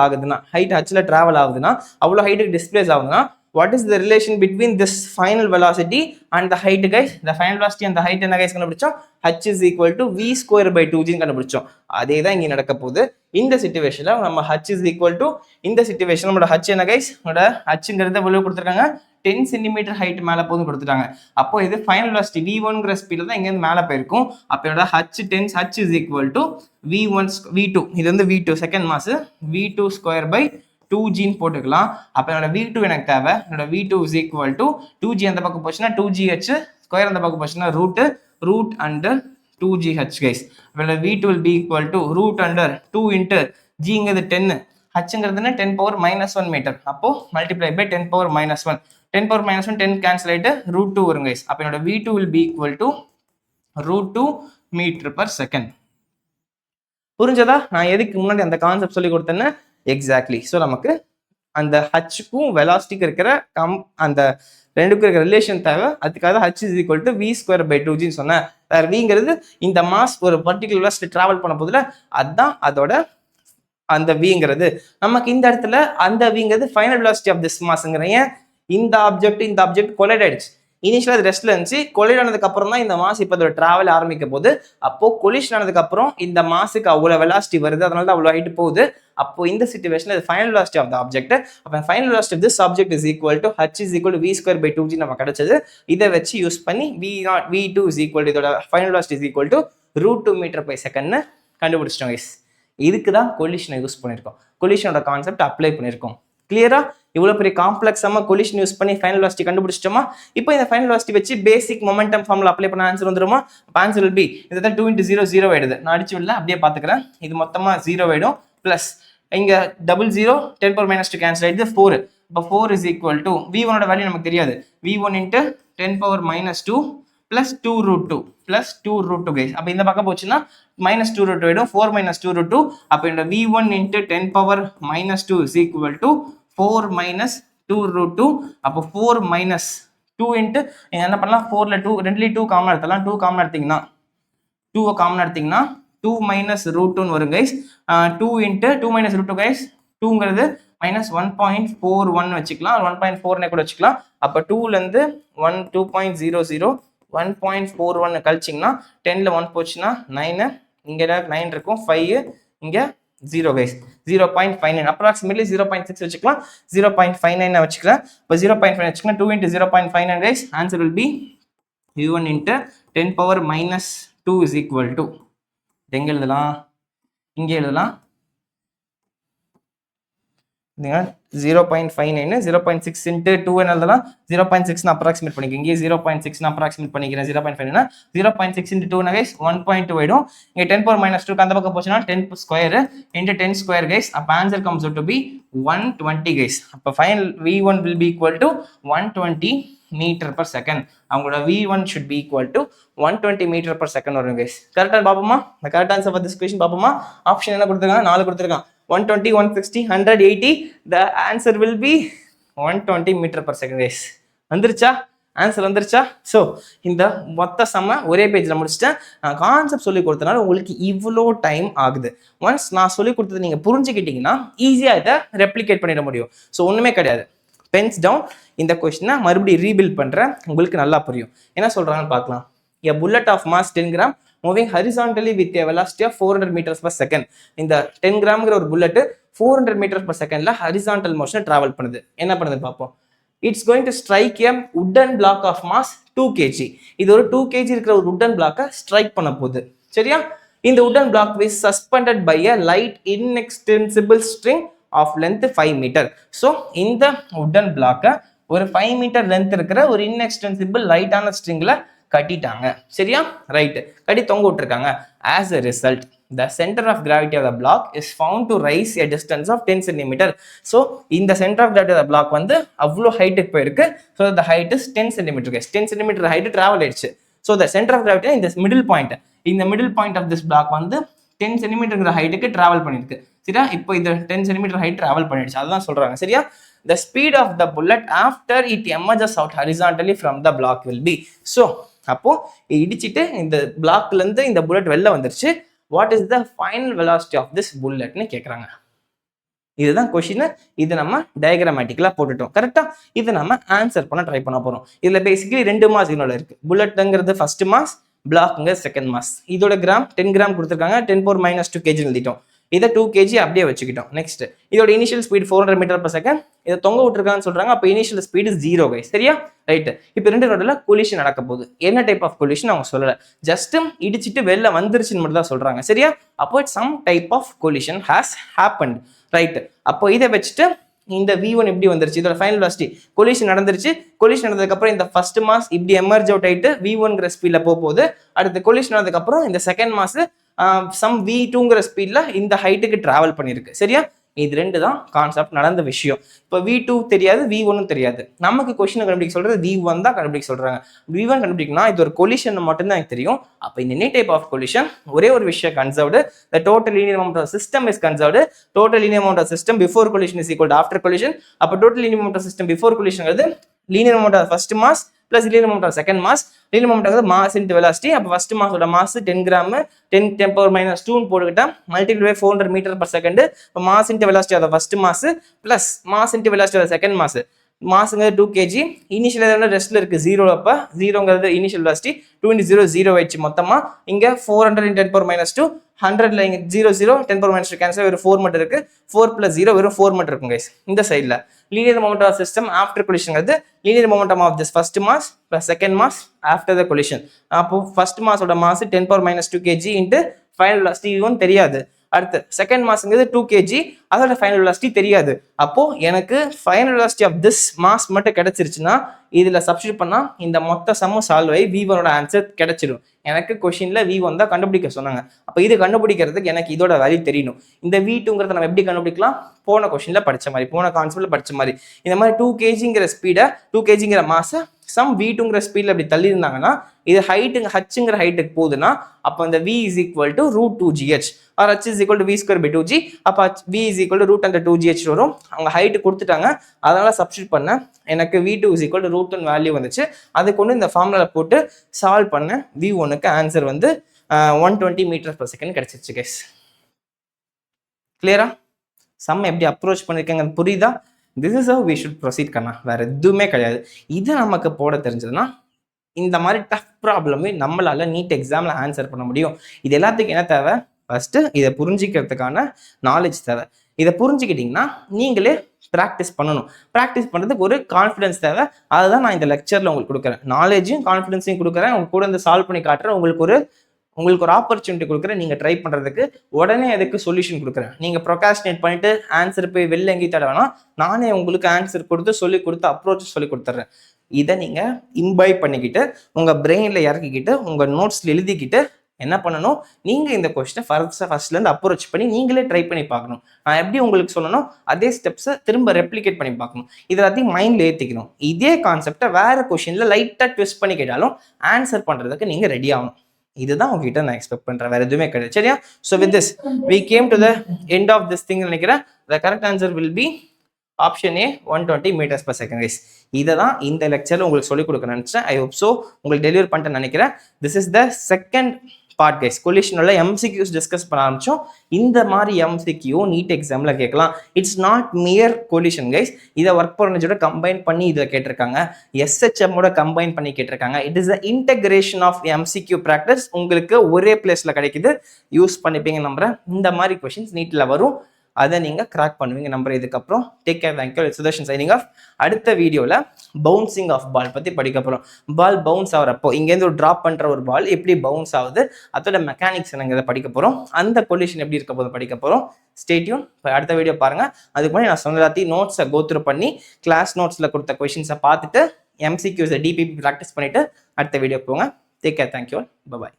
ஆகுதுன்னா, அவ்வளோ ஹைட்டுக்கு டிஸ்பிளேஸ் ஆகுதுன்னா, what is the relation between this final velocity and the height guys? The final velocity and the height என்ன guys கண்டுபிடிச்சோம்? h is equal to v square by 2g கண்டுபிடிச்சோம். அதே தான் இங்க நடக்க போகுது. இந்த சிச்சுவேஷன்ல நம்ம h is equal to, இந்த சிச்சுவேஷன் நம்மளோட h என்ன guys? நம்மளோட hங்கிறத வெளியே கொடுத்துருக்காங்க 10 சென்டிமீட்டர் ஹைட் மேலே போதும் கொடுத்துட்டாங்க. அப்போ இது ஃபைனல் வெலாசிட்டி V1ங்கிற ஸ்பீட்ல தான் இங்கேருந்து மேலே போயிருக்கும். அப்போ என்னோட h is equal to v2. இது வந்து v2 second mass, v2 square by 2g போட்டுக்கலாம். அப்போ என்னோட v2 எனக்கு தேவை. என்னோட v2 is equal to 2g அந்த பக்கம் போச்சுன்னா 2gh ஸ்கொயர் அந்த பக்கம் போச்சுன்னா ரூட் அண்டர் 2gh கைஸ். என்னோட v2 will be equal to root under 2 into gங்கிறது 10, hங்கிறது 10 power minus 1 மீட்டர். அப்போ multiply by 10 power minus 1. 10 power minus 1 10 cancel ஆயிட்டு ரூட் 2 வரும் கைஸ். அப்போ என்னோட v2 will be equal to root 2 metre per second. புரிஞ்சதா? நான் எதுக்கு முன்னாடி அந்த கான்செப்ட் சொல்லி கொடுத்தேன்னு? எக்ஸாக்ட்லி. ஸோ நமக்கு அந்த ஹச்சுக்கும் வெலாசிட்டிக்கு இருக்கிற அந்த ரெண்டுக்கும் இருக்கிற ரிலேஷன் தேவை. அதுக்காக h is equal to v square by 2g சொன்னேன். வேற vங்கிறது இந்த மாஸ் ஒரு பர்டிகுலர் வெலாசிட்டி டிராவல் பண்ண போதுல, அதுதான் அதோட அந்த vங்கிறது. நமக்கு இந்த இடத்துல அந்த vங்கிறது ஃபைனல் வெலாசிட்டி ஆஃப் திஸ் மாஸ்ங்கிறீங்க. இந்த ஆப்ஜெக்ட் கொலைட் ஆயிடுச்சு. இனிஷியலா அது ரெஸ்ட்ல இருந்துச்சு. கொலைட் ஆனதுக்கு அப்புறம் தான் இந்த மாஸ் இப்போ அதோட டிராவல் ஆரம்பிக்க போது. அப்போ கொலிஷன் ஆனதுக்கு அப்புறம் இந்த மாஸுக்கு அவ்வளோ வெலாசிட்டி வருது, அதனால தான் அவ்வளோ ஹைட் போகுது. அப்போ இந்த சிச்சுவேஷன்ல இது final velocity of the object. அப்போ final velocity of this object is equal to h is equal to v square by 2g நம்ம கிடைச்சது. இதை வச்சு யூஸ் பண்ணி v2 is equal to இதோட final velocity is equal to root 2 meter by செகண்ட்னு கண்டுபிடிச்சிட்டோம் guys. இதுக்கு தான் கொலிஷனை யூஸ் பண்ணியிருக்கோம். கொலிஷனோட கான்செப்ட் அப்ளை பண்ணியிருக்கோம். கிளியரா? இவ்வளவு பெரிய காம்ப்ளெக்ஸாம கொலிஷன் யூஸ் பண்ணி ஃபைனல் வெலாசிட்டி கண்டுபிடிச்சிட்டோமா? இப்போ இந்த ஃபைனல் வெலாசிட்டி வச்சு பேசிக் மொமெண்டம் ஃபார்முலா அப்ளை பண்ண ஆன்சர் வந்துருமா? ஆன்சர் will be இதுதான் 2 into 0 0 ஆயிடுது. நான் அடிச்சு விடல, அப்படியே பாத்துக்கிறேன். இது மொத்தமா 0 ஆயிடும். பிளஸ் இங்க 00 10 power minus 2 கேன்சல் ஆயிடுது 4. அப்போ 4 is equal to v1ஓட வேல்யூ நமக்கு தெரியாது. v1 into 10 power minus 2 plus 2 root 2 plus 2 root 2 guys. அப்போ இந்த பக்கம் போச்சுன்னா minus 2 root 2 ஆயிடும். 4 minus 2 root 2. அப்போ இந்த v1 into 10 power minus 2 is equal to 4 minus 2 root 2. அப்போ 4 minus 2 into என்ன பண்ணலாம்? 4ல 2 ரெண்டுலேயும் 2 காமன் எடுத்தலாம். 2 காமன் எடுத்தீங்கன்னா 2 காமன் எடுத்தீங்கன்னா 2 minus root 2 வரும் guys. 2 into 2 minus root 2 guys. 2ங்கிறது minus 1.41 வச்சுக்கலாம். 1.4 கூட வச்சுக்கலாம். அப்போ 2லேருந்து 2.00 1.41 கழிச்சிங்கன்னா 10ல 1 போச்சுன்னா 9 இங்கே 9 இருக்கும், 5 இங்கே 0 கைஸ், 0.59 அப்ராக்சிமேட்லி 0.6 வச்சுக்கலாம், 0.59 வச்சுக்கலாம். இப்போ 0.5 வச்சுக்கலாம், 2 into 0.59 guys, answer will be v1 into 10 power minus 2 is equal to, எங்க எழுதலாம், இங்கே எழுதலாம் 0.59 0.6 into 2 எழுதலாம், 0.6 அப்ராக்சிமேட் பண்ணிக்க, இங்கே 0.6 அப்ராக்சிமேட் பண்ணிக்கிறேன், 0.5 0.6 into 2 கைஸ் 1.2 ஆயிடும். இங்கே 10 power minus 2 அந்த பக்கம் போச்சுன்னா 10 square into 10 square கைஸ். அப்போ answer comes out to be 120 guys. அப்போ final v1 will be equal to 120 meter per second. அவங்களோட v1 should be equal to 120 meter per second வரும் guys. கரெக்டாக பார்ப்போமா, the correct answer for this question பார்ப்போமா. Option என்ன கொடுத்துருக்காங்க, 4 கொடுத்துருக்காங்க, 120, 160, 180. The answer will be 120 meter per second guys. வந்துருச்சா, answer வந்துருச்சா? ஸோ இந்த மொத்த சம ஒரே பேஜில் முடிச்சுட்டேன். நான் கான்செப்ட் சொல்லி கொடுத்தனால உங்களுக்கு இவ்வளோ டைம் ஆகுது. ஒன்ஸ் நான் சொல்லி கொடுத்தது நீங்கள் புரிஞ்சுக்கிட்டீங்கன்னா ஈஸியாக இதை ரெப்ளிகேட் பண்ணிட முடியும். ஸோ ஒன்றுமே கிடையாது, பென்ஸ் டவுன், இந்த கொஸ்டினை மறுபடியும் ரீபில்ட் பண்ணுறேன், உங்களுக்கு நல்லா புரியும். என்ன சொல்கிறாங்கன்னு பார்க்கலாம். A bullet of mass 10 gram moving horizontally with a velocity of 400 meters per second. இந்த 10 கிராம்ங்கிற ஒரு புல்லட் 400 meters per secondல ஹரிசான்டல் மோஷன் டிராவல் பண்ணுது. என்ன பண்ணுது பார்ப்போம். It's going to strike a wooden block of mass 2 kg. இது ஒரு 2 kg இருக்கிற ஒரு உட்டன் பிளாக்கை ஸ்ட்ரைக் பண்ண போகுது. சரியா, இந்த wooden block is suspended by a light inextensible string of length 5 meter. So இந்த உட்டன் பிளாக்கை ஒரு 5 மீட்டர் லென்த் இருக்கிற ஒரு இன்எக்ஸ்டென்சிபிள் லைட்டான ஸ்ட்ரிங்ல கட்டிட்டாங்க. சரியா, ரைட், கட்டி தொங்க விட்டுருக்காங்க. As a result the center of gravity of the block is found to rise a distance of 10 cm. so இந்த center of gravity of the block வந்து அவ்வளோ ஹைட்டுக்கு போயிருக்கு. so the height is 10 cm guys. 10 cm height travel ஆயிடுச்சு. so the center of gravity in this middle point, இந்த middle point of this block வந்து 10 cm ஹைட்டுக்கு travel பண்ணிருக்கு. சரியா, இப்போ இது 10 cm ஹைட் டிராவல் பண்ணிடுச்சு, அதுதான் சொல்றாங்க. சரியா, the speed of the bullet after it emerges out horizontally from the block will be. so அப்போ இடிச்சிட்டு இந்த பிளாக்ல இருந்து இந்த புல்லட் வெளில வந்துருச்சு. What is the final velocity of this புல்லட்னு கேட்குறாங்க. இதுதான் கொஸ்டின். இது நம்ம டயக்ராமேட்டிக்கலா போட்டுட்டோம். கரெக்டா, இது நம்ம ஆன்சர் பண்ண ட்ரை பண்ண போறோம். இதுல பேசிக்கலி 2 மாஸ் இதோட இருக்கு. புல்லட்ங்கிறது ஃபர்ஸ்ட் மாஸ், பிளாக்ங்க செகண்ட் மாஸ். இதோட கிராம் 10 கிராம் கொடுத்துருக்காங்க, 10 power minus 2 kg எழுதிட்டோம். இதை 2 kg அப்படியே வச்சுக்கிட்டோம். நெக்ஸ்ட் இதோட initial speed 400 metre per second. இதை தொங்க விட்டுருக்கான்னு சொல்றாங்க. அப்போ இனிஷியல் ஸ்பீடு 0 கைஸ். சரியா, ரைட். இப்போ 2 ரோட்ல கொலிஷன் நடக்க போகுது. என்ன டைப் ஆஃப் கொலிஷன் அவங்க சொல்லல, ஜஸ்ட் இடிச்சிட்டு வெளில வந்துருச்சுன்னு மட்டும் தான் சொல்றாங்க. சரியா, அப்போ some type of collision has happened. Right, அப்போ இதை வச்சுட்டு இந்த v1 எப்படி வந்துருச்சு, இதோட ஃபைனல் வெலாசிட்டி, கொலிஷன் நடந்துருச்சு. கொலிஷன் நடந்ததுக்கு அப்புறம் இந்த ஃபர்ஸ்ட் மாஸ் இப்படி எமர்ஜ் அவுட் ஆயிட்டு v1ங்கிற ஸ்பீட்ல போகுது. அடுத்து கொலிஷன் ஆனதுக்கு அப்புறம் இந்த செகண்ட் மாஸ் சம் v2ங்கிற ஸ்பீட்ல இந்த ஹைட்டுக்கு டிராவல் பண்ணிருக்கு. சரியா, இது 2 தான் கான்செப்ட் நடந்த விஷயம். இப்போ v2 தெரியாது, v1 தெரியாது. நமக்கு கொஸ்டின் கண்டுபிடிக்க சொல்றது v1 தான் கண்டுபிடிக்க சொல்றாங்க. v1 கண்டுபிடிக்கணும்னா இது ஒரு கொலிஷன் மட்டும் தான் எனக்கு தெரியும். அப்போ இந்த எனி டைப் ஆஃப் கொலிஷன் ஒரே ஒரு விஷயம் conserved, the total linear moment of system is conserved. total linear moment of system before collision is equal to after collision. அப்போ total linear moment of system before collision linear moment of first mass plus linear moment of second mass. linear moment of mass into velocity. அப்போ first மாஸோட mass 10 gram 10 power minus 2 போட்டுக்கிட்டா multiple by 400 metre per second. இப்போ mass into velocity of first mass plus mass into velocity of second mass. மாஸுங்கிறது 2 kg, initial ரெஸ்ட்ல இருக்கு 0. அப்போ 0ங்கிறது initial velocity, 2 into 0 0 ஆயிடுச்சு. மொத்தமா இங்க 400 into 10 power minus 2, 100ல இங்க 0 0 10 power minus 2 கேன்சல், வெறும் 4 மட்டும் இருக்கு. 4 plus 0 வெறும் 4 மட்டும் இருக்கும் கைஸ். இந்த சைட்ல linear momentum of system after collision ங்கிறது linear momentum of this first mass plus second mass after the collision. அப்போ first mass ஓட mass 10 power minus 2 kg into final velocity v1 தெரியாது. அடுத்து செகண்ட் மாஸ்ங்கிறது 2 kg, அதோட final velocity தெரியாது. அப்போ எனக்கு final velocity of this mass மட்டும் கிடைச்சிருச்சுன்னா இதுல சப்ஸ்டிட்யூட் பண்ணா இந்த மொத்த சம்ம சால்வ் ஆகி v1ஓட ஆன்சர் கிடைச்சிடும். எனக்கு கொஸ்டின்ல v1 தான் கண்டுபிடிக்க சொன்னாங்க. அப்போ இது கண்டுபிடிக்கிறதுக்கு எனக்கு இதோட வேல்யூ தெரியணும். இந்த v2ங்கிறத நம்ம எப்படி கண்டுபிடிக்கலாம், போன கொஸ்டின்ல படிச்ச மாதிரி, போன கான்செப்ட்ல படிச்ச மாதிரி இந்த மாதிரி 2 kgங்கிற ஸ்பீடை 2 kgங்கிற மாச சம் v2ங்கிற ஸ்பீட்ல அப்படி தள்ளி இருந்தாங்கன்னா இது ஹைட்டுங்க ஹச்சுங்கிற ஹைட்டுக்கு போகுதுன்னா அப்போ இந்த v is equal to root 2gh or h is equal to v square by 2g. அப்போ v is equal to root under 2gh வரும். அவங்க ஹைட்டு கொடுத்துட்டாங்க, அதனால சப்ஸ்டிட்யூட் பண்ண எனக்கு v2 is equal to root 1 value வந்துச்சு. அதை கொண்டு இந்த ஃபார்முலா போட்டு சால்வ் பண்ண v1க்கு ஆன்சர் வந்து 120 மீட்டர் per second கிடைச்சிருச்சு கைஸ். கிளியரா, சம் எப்படி அப்ரோச் பண்ணிருக்கேங்க புரியுதா? This is how we should proceed கண்ணா, வேற எதுவுமே கிடையாது. இது நமக்கு போட தெரிஞ்சதுன்னா இந்த மாதிரி டஃப் ப்ராப்ளமே நம்மளால நீட் எக்ஸாமில் ஆன்சர் பண்ண முடியும். இது எல்லாத்துக்கும் என்ன தேவை? ஃபர்ஸ்ட்டு இதை புரிஞ்சிக்கிறதுக்கான நாலேஜ் தேவை. இதை புரிஞ்சுக்கிட்டிங்கன்னா நீங்களே ப்ராக்டிஸ் பண்ணணும். ப்ராக்டிஸ் பண்ணுறதுக்கு ஒரு கான்ஃபிடன்ஸ் தேவை. அதுதான் நான் இந்த லெக்சரில் உங்களுக்கு கொடுக்குறேன். நாலேஜையும் கான்ஃபிடன்ஸையும் கொடுக்குறேன். உங்க கூட இந்த சால்வ் பண்ணி காட்டுறேன். உங்களுக்கு ஒரு ஆப்பர்ச்சுனிட்டி கொடுக்குறேன். நீங்கள் ட்ரை பண்ணுறதுக்கு உடனே அதுக்கு சொல்யூஷன் கொடுக்குறேன். நீங்கள் ப்ரொகாஸ்டினேட் பண்ணிட்டு ஆன்சர் போய் வெளில எங்கேயும் தட வேணாம். நானே உங்களுக்கு ஆன்சர் கொடுத்து அப்ரோச் சொல்லி கொடுத்துட்றேன். இதை நீங்கள் இம்பைப் பண்ணிக்கிட்டு உங்கள் பிரெயினில் இறக்கிக்கிட்டு உங்கள் நோட்ஸில் எழுதிக்கிட்டு என்ன பண்ணணும்? நீங்கள் இந்த கொஸ்டினை ஃபர்ஸ்ட்லேருந்து அப்ரோச் பண்ணி நீங்களே ட்ரை பண்ணி பார்க்கணும். நான் எப்படி உங்களுக்கு சொல்லணும் அதே ஸ்டெப்ஸை திரும்ப ரெப்ளிகேட் பண்ணி பார்க்கணும். இது எல்லாத்தையும் மைண்டில் ஏற்றிக்கணும். இதே கான்செப்டை வேறு கொஸ்டினில் லைட்டாக ட்விஸ்ட் பண்ணி கேட்டாலும் ஆன்சர் பண்ணுறதுக்கு நீங்கள் ரெடி ஆகணும். இதுதான் உங்ககிட்ட நான் எக்ஸ்பெக்ட் பண்ணுறேன். வேறு எதுவுமே கிடையாது. சரியா? So with this we came to the end of this thing நினைக்கிறேன். The correct answer will be option A, 120 meters per second guys. இதை தான் இந்த லெக்சரில் உங்களுக்கு சொல்லிக் கொடுக்க நினச்சேன். ஐ ஹோப் ஸோ உங்களுக்கு டெலிவர் பண்ணிட்டு நினைக்கிறேன். This is the second part guys. கொலிஷனோட எம்சிக்யூஸ் டிஸ்கஸ் பண்ண ஆரம்பிச்சோம். இந்த மாதிரி எம்சிக்யூ நீட் எக்ஸாமில் கேட்கலாம். It's not mere collision guys. இதை ஒர்க் பர்சன்டேஜோட கம்பைன் பண்ணி இதில் கேட்டிருக்காங்க. எஸ்ஹெச்எம்மோட கம்பைன் பண்ணி கேட்டிருக்காங்க. It is the integration of MCQ practice. உங்களுக்கு ஒரே பிளேஸில் கிடைக்குது. யூஸ் பண்ணிப்பீங்க நம்புறேன். இந்த மாதிரி கொஷின்ஸ் நீட்டில் வரும். அதை நீங்கள் கிராக் பண்ணுவீங்க நம்புறேன். இதுக்கப்புறம் take care. Thank you. Sudarshan signing off. அடுத்த வீடியோவில் பவுன்சிங் ஆஃப் பால் பற்றி படிக்க போகிறோம். பால் பவுன்ஸ் ஆகிறப்போ இங்கேருந்து ஒரு ட்ராப் பண்ணுற ஒரு பால் எப்படி பவுன்ஸ் ஆகுது, அதோட மெக்கானிக்ஸ் என்னங்கிறத படிக்க போகிறோம். அந்த கொலிஷன் எப்படி இருக்க போது படிக்க போகிறோம். Stay tune. அடுத்த வீடியோ பாருங்கள். அதுக்கு முன்னாடி நான் சொன்ன எல்லாத்தையும் நோட்ஸை கோத்ரூ பண்ணி கிளாஸ் நோட்ஸில் கொடுத்த கொஷின்ஸை பார்த்துட்டு எம்சிக்யூஸை டிபிபி ப்ராக்டிஸ் பண்ணிவிட்டு அடுத்த வீடியோ போங்க. Take care. தேங்க்யூ. பாய்.